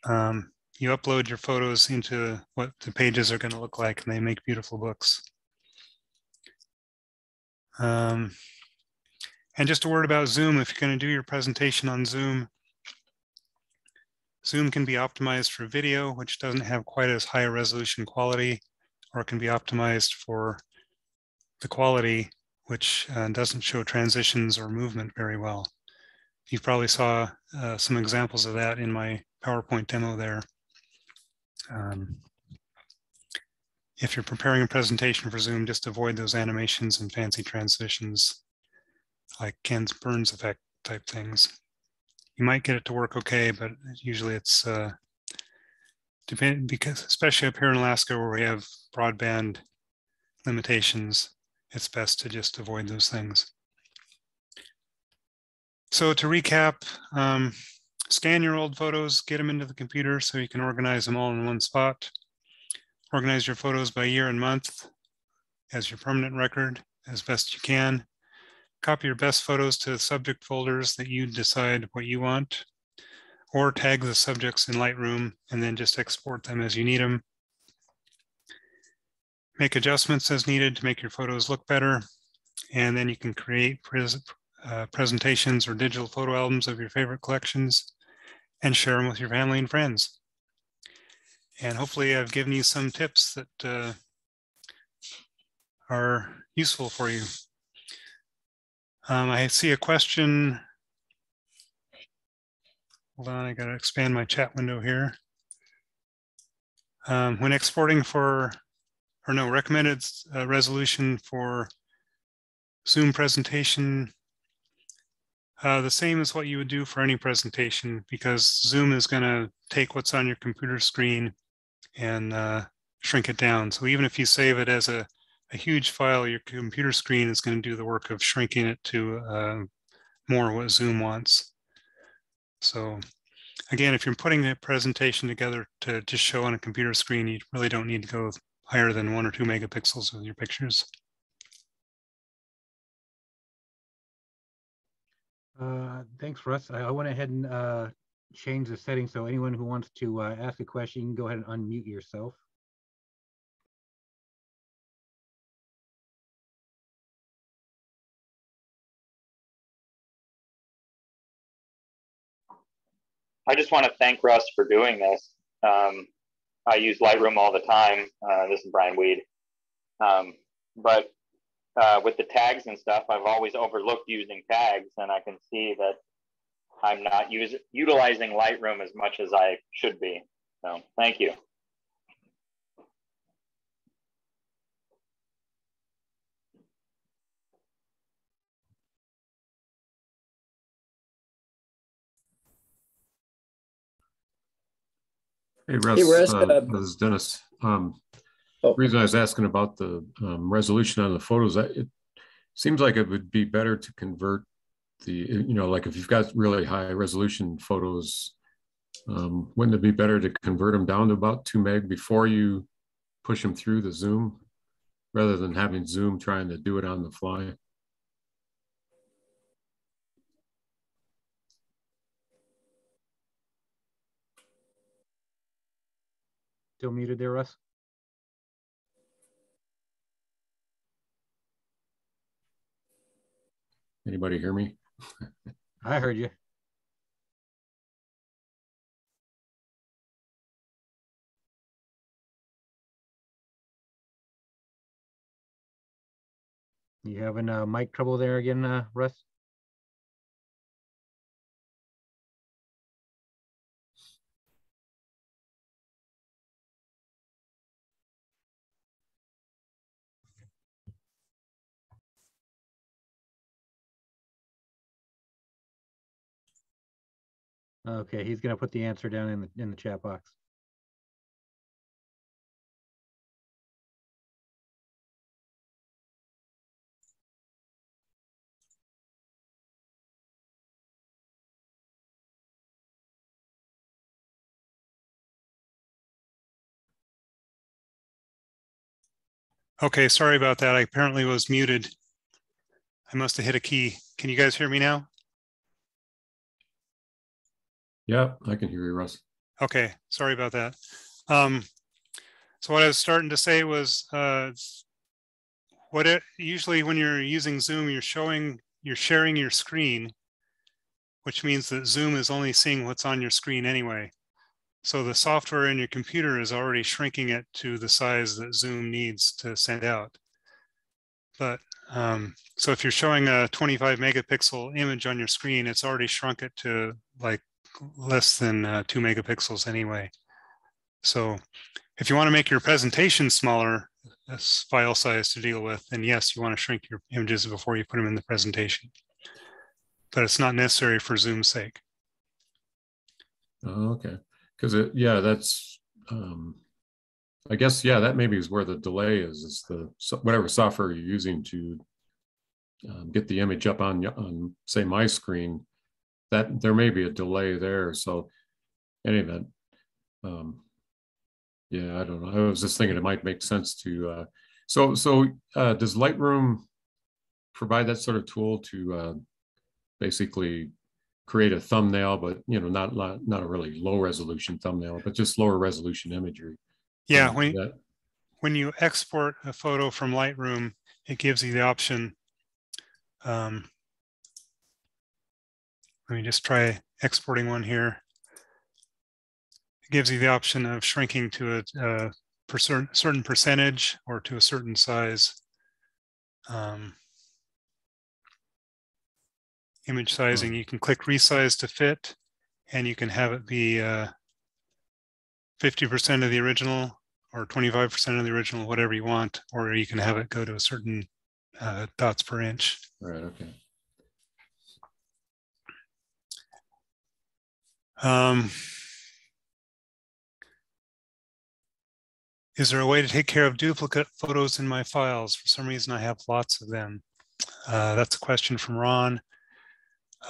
You upload your photos into what the pages are going to look like, and they make beautiful books. And just a word about Zoom. If you're going to do your presentation on Zoom, Zoom can be optimized for video, which doesn't have quite as high a resolution quality, or it can be optimized for the quality, which doesn't show transitions or movement very well. You probably saw some examples of that in my PowerPoint demo there. If you're preparing a presentation for Zoom, just avoid those animations and fancy transitions, like Ken Burns effect type things. You might get it to work okay, but usually it's because especially up here in Alaska where we have broadband limitations, it's best to just avoid those things. So to recap, scan your old photos, get them into the computer so you can organize them all in one spot. Organize your photos by year and month as your permanent record as best you can. Copy your best photos to subject folders that you decide what you want, or tag the subjects in Lightroom and then just export them as you need them. Make adjustments as needed to make your photos look better, and then you can create presentations or digital photo albums of your favorite collections and share them with your family and friends. And hopefully I've given you some tips that are useful for you. I see a question. Hold on, I gotta expand my chat window here. When exporting recommended resolution for Zoom presentation, the same as what you would do for any presentation, because Zoom is gonna take what's on your computer screen and shrink it down. So even if you save it as a huge file, your computer screen is going to do the work of shrinking it to more what Zoom wants. So again, if you're putting a presentation together to just show on a computer screen, you really don't need to go higher than 1 or 2 megapixels with your pictures. Thanks, Russ. I went ahead and changed the settings, so anyone who wants to ask a question, you can go ahead and unmute yourself. I just want to thank Russ for doing this. I use Lightroom all the time. This is Brian Weed. But with the tags and stuff, I've always overlooked using tags, and I can see that I'm not utilizing Lightroom as much as I should be. So thank you. Hey, Russ, this is Dennis. The reason I was asking about the resolution on the photos, it seems like it would be better to convert the, like if you've got really high resolution photos, wouldn't it be better to convert them down to about 2 meg before you push them through the Zoom, rather than having Zoom trying to do it on the fly? Still muted there, Russ? Anybody hear me? I heard you. You having mic trouble there again, Russ? Okay, he's gonna put the answer down in the chat box. Okay, sorry about that. I apparently was muted. I must have hit a key. Can you guys hear me now? Yeah, I can hear you, Russ. Okay, sorry about that. So what I was starting to say was, usually when you're using Zoom, you're sharing your screen, which means that Zoom is only seeing what's on your screen anyway. So the software in your computer is already shrinking it to the size that Zoom needs to send out. But so if you're showing a 25 megapixel image on your screen, it's already shrunk it to like less than 2 megapixels anyway. So if you want to make your presentation smaller, this file size to deal with, then yes, you want to shrink your images before you put them in the presentation. But it's not necessary for Zoom's sake. Oh, okay. Because that's, I guess, yeah, that maybe is where the delay is whatever software you're using to get the image up on say my screen, that there may be a delay there. So any event, yeah, I don't know. I was just thinking it might make sense to, so does Lightroom provide that sort of tool to basically create a thumbnail, but not a really low resolution thumbnail, but just lower resolution imagery? Yeah, when you export a photo from Lightroom, it gives you the option. Let me just try exporting one here. It gives you the option of shrinking to a certain percentage or to a certain size. Image sizing, you can click resize to fit, and you can have it be 50% of the original or 25% of the original, whatever you want, or you can have it go to a certain dots per inch. Right, okay. Is there a way to take care of duplicate photos in my files? For some reason, I have lots of them. That's a question from Ron.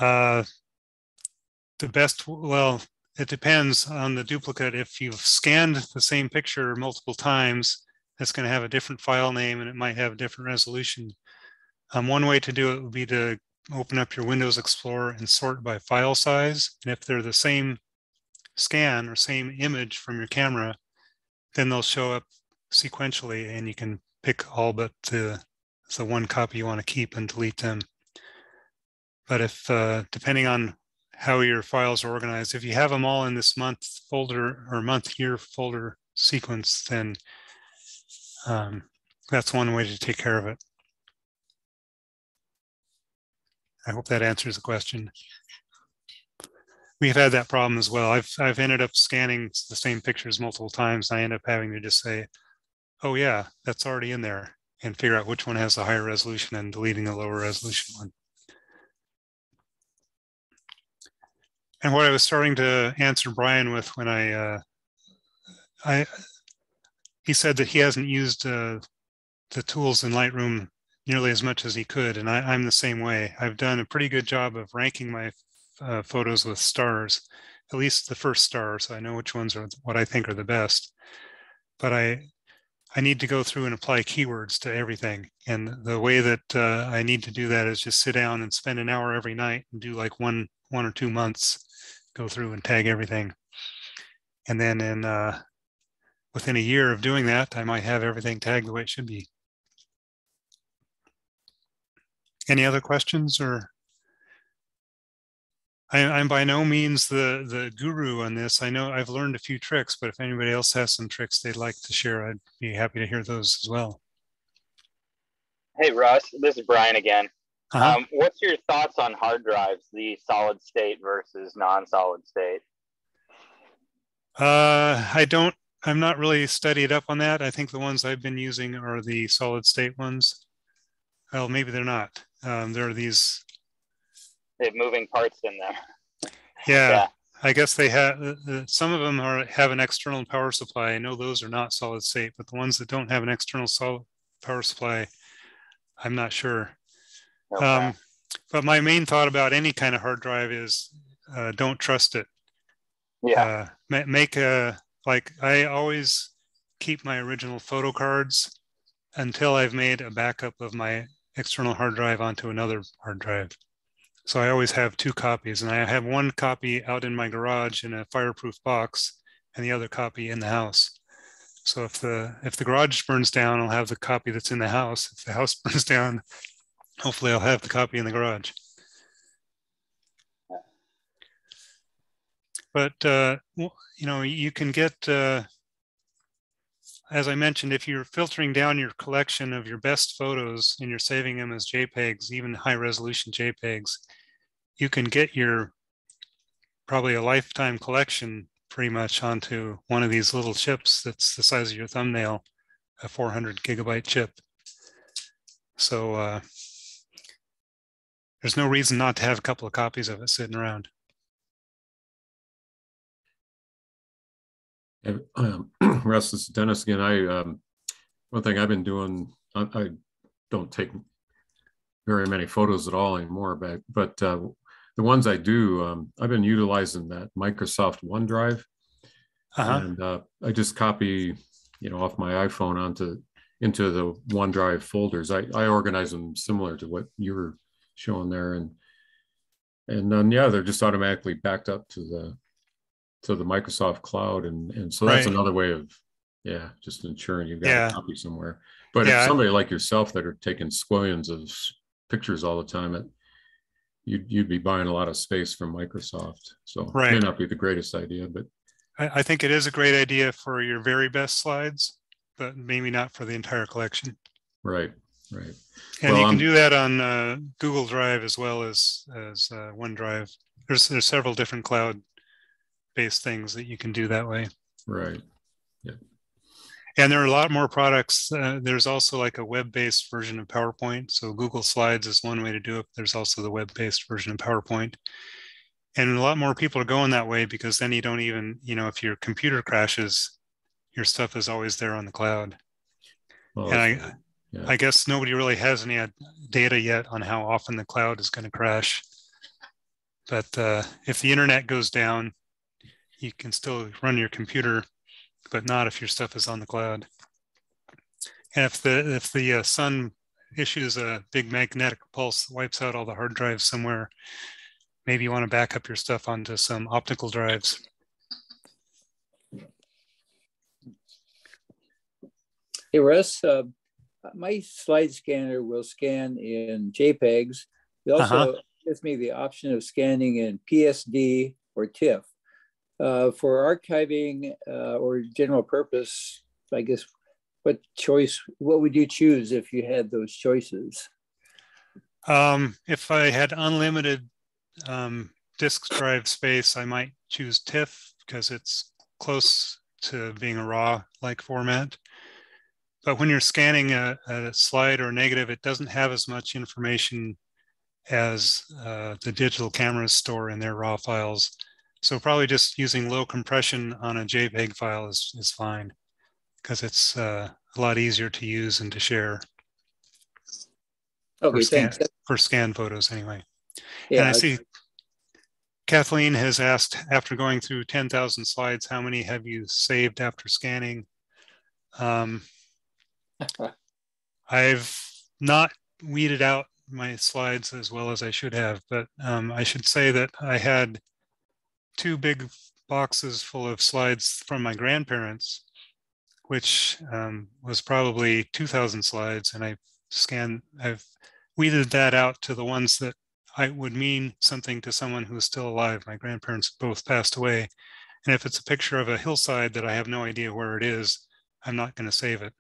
Well, it depends on the duplicate. If you've scanned the same picture multiple times, it's going to have a different file name and it might have a different resolution. One way to do it would be to open up your Windows Explorer and sort by file size. And if they're the same scan or same image from your camera, then they'll show up sequentially and you can pick all but the one copy you want to keep and delete them. But if, depending on how your files are organized, if you have them all in this month folder or month year folder sequence, then that's one way to take care of it. I hope that answers the question. We've had that problem as well. I've ended up scanning the same pictures multiple times. I end up having to just say, oh yeah, that's already in there, and figure out which one has the higher resolution and deleting the lower resolution one. And what I was starting to answer Brian with when he said that he hasn't used the tools in Lightroom nearly as much as he could, and I'm the same way. I've done a pretty good job of ranking my photos with stars, at least the first star, so I know which ones are what I think are the best. But I need to go through and apply keywords to everything, and the way that I need to do that is just sit down and spend an hour every night and do like one or 2 months, go through and tag everything, and then within a year of doing that, I might have everything tagged the way it should be. Any other questions? Or I'm by no means the guru on this. I know I've learned a few tricks, but if anybody else has some tricks they'd like to share, I'd be happy to hear those as well. Hey, Russ, this is Brian again. What's your thoughts on hard drives, the solid state versus non-solid state? I'm not really studied up on that. I think the ones I've been using are the solid state ones. Well, maybe they're not. There are these. They have moving parts in them. Yeah, I guess they have. Some of them have an external power supply. I know those are not solid state, but the ones that don't have an external solid power supply, I'm not sure. Okay. But my main thought about any kind of hard drive is don't trust it. Yeah. Make a, like, I always keep my original photo cards until I've made a backup of my external hard drive onto another hard drive. So I always have 2 copies, and I have 1 copy out in my garage in a fireproof box and the other copy in the house. So if the garage burns down, I'll have the copy that's in the house. If the house burns down, hopefully I'll have the copy in the garage. But, you know, you can get, as I mentioned, if you're filtering down your collection of your best photos and you're saving them as JPEGs, even high resolution JPEGs, you can get your probably a lifetime collection pretty much onto one of these little chips that's the size of your thumbnail, a 400 gigabyte chip. So there's no reason not to have a couple of copies of it sitting around. Russ, this is Dennis again. One thing I've been doing, I don't take very many photos at all anymore, but the ones I do, I've been utilizing that Microsoft OneDrive, and I just copy, off my iPhone into the OneDrive folders. I organize them similar to what you were showing there, and then yeah, they're just automatically backed up to the Microsoft cloud, and so that's another way of just ensuring you've got a copy somewhere. But if somebody like yourself that are taking squillions of pictures all the time, you'd be buying a lot of space from Microsoft, so it may not be the greatest idea, but I think it is a great idea for your very best slides, but maybe not for the entire collection. Right. And you can do that on Google Drive as well as OneDrive. There's several different cloud-based things that you can do that way. Right. Yeah. And there are a lot more products. There's also like a web-based version of PowerPoint. So Google Slides is one way to do it. There's also the web-based version of PowerPoint. And a lot more people are going that way because then you don't even, if your computer crashes, your stuff is always there on the cloud. Well, and I guess nobody really has any data yet on how often the cloud is going to crash. But if the internet goes down, you can still run your computer, but not if your stuff is on the cloud. And if the sun issues a big magnetic pulse that wipes out all the hard drives somewhere, maybe you want to back up your stuff onto some optical drives. Hey, Russ, my slide scanner will scan in JPEGs. It also gives me the option of scanning in PSD or TIFF. For archiving or general purpose, I guess, what would you choose if you had those choices? If I had unlimited disk drive space, I might choose TIFF because it's close to being a RAW-like format. But when you're scanning a slide or negative, it doesn't have as much information as the digital cameras store in their RAW files. So probably just using low compression on a JPEG file is fine because it's a lot easier to use and to share. Okay, thanks. For scan photos anyway. Yeah, and I see Kathleen has asked, after going through 10,000 slides, how many have you saved after scanning? I've not weeded out my slides as well as I should have, but I should say that I had 2 big boxes full of slides from my grandparents, which was probably 2,000 slides, and I've weeded that out to the ones that would mean something to someone who's still alive. My grandparents both passed away, and if it's a picture of a hillside that I have no idea where it is, I'm not going to save it.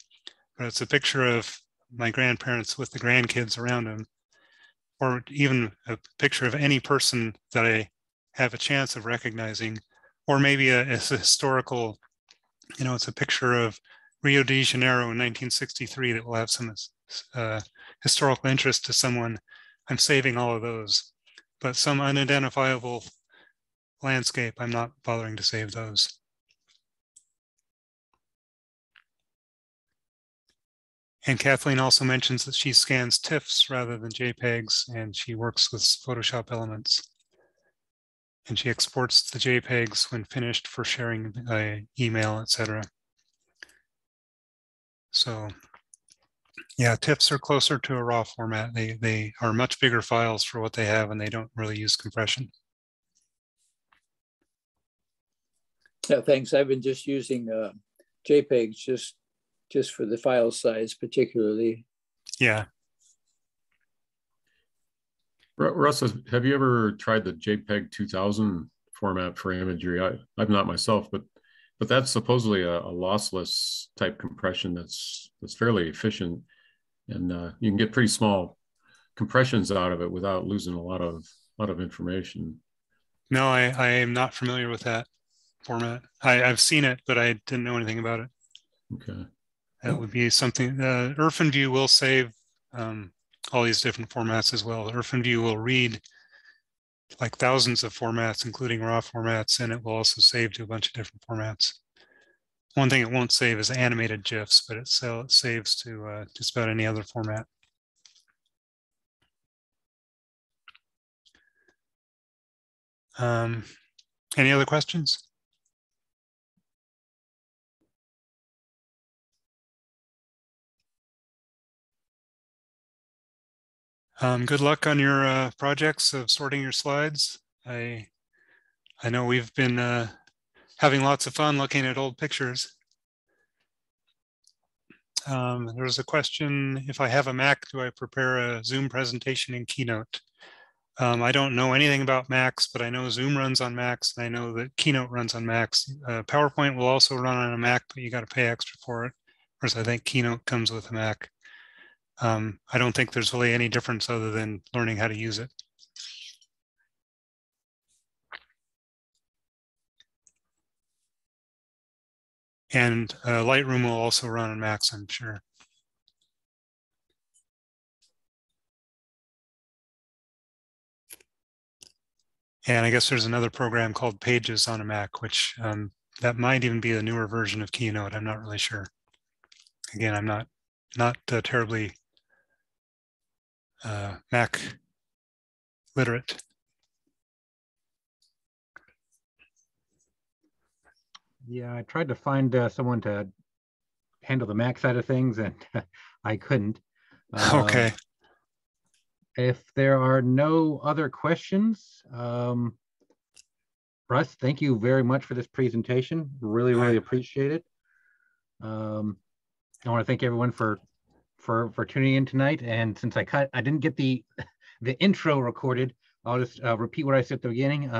But it's a picture of my grandparents with the grandkids around them, or even a picture of any person that I have a chance of recognizing, or maybe it's a historical, it's a picture of Rio de Janeiro in 1963 that will have some historical interest to someone. I'm saving all of those, but some unidentifiable landscape, I'm not bothering to save those. And Kathleen also mentions that she scans TIFFs rather than JPEGs, and she works with Photoshop Elements. And she exports the JPEGs when finished for sharing by email, etc. So Yeah, TIFFs are closer to a raw format. They are much bigger files for what they have, and they don't really use compression. Yeah, thanks. I've been just using JPEGs just for the file size, particularly. Yeah. Russ, have you ever tried the JPEG 2000 format for imagery? I've not myself, but that's supposedly a lossless type compression that's fairly efficient, and you can get pretty small compressions out of it without losing a lot of information. No, I am not familiar with that format. I've seen it, but I didn't know anything about it. Okay. That would be something. IrfanView will save all these different formats as well. IrfanView will read like thousands of formats, including raw formats, and it will also save to a bunch of different formats. One thing it won't save is animated GIFs, but it saves to just about any other format. Any other questions? Good luck on your projects of sorting your slides. I know we've been having lots of fun looking at old pictures. There was a question, if I have a Mac, do I prepare a Zoom presentation in Keynote? I don't know anything about Macs, but I know Zoom runs on Macs, and I know that Keynote runs on Macs. PowerPoint will also run on a Mac, but you got to pay extra for it. Whereas I think Keynote comes with a Mac. I don't think there's really any difference other than learning how to use it. And Lightroom will also run on Macs, I'm sure. And I guess there's another program called Pages on a Mac, which that might even be a newer version of Keynote. I'm not really sure. Again, I'm not terribly Mac literate. Yeah, I tried to find someone to handle the Mac side of things, and I couldn't. Okay. If there are no other questions, Russ, thank you very much for this presentation. Really appreciate it. I want to thank everyone for tuning in tonight. And since I didn't get the intro recorded, I'll just repeat what I said at the beginning.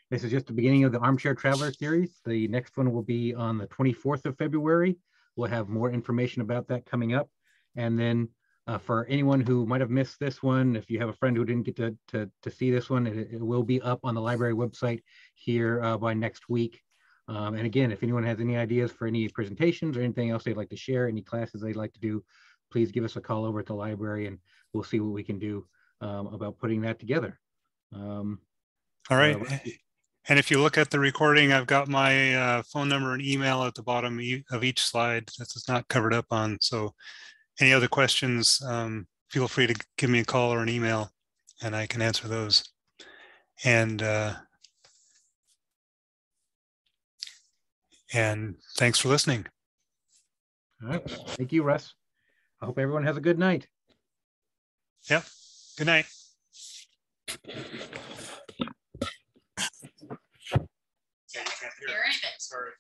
This is just the beginning of the Armchair Traveler series. The next one will be on the 24th of February. We'll have more information about that coming up. And then for anyone who might have missed this one, if you have a friend who didn't get to see this one, it will be up on the library website here by next week. And again, if anyone has any ideas for any presentations or anything else they'd like to share, any classes they'd like to do, please give us a call over at the library and we'll see what we can do about putting that together. All right. And if you look at the recording, I've got my phone number and email at the bottom of each slide. That's not covered up on. So any other questions, feel free to give me a call or an email and I can answer those. And thanks for listening. All right. Thank you, Russ. I hope everyone has a good night. Yep. Good night. Sorry.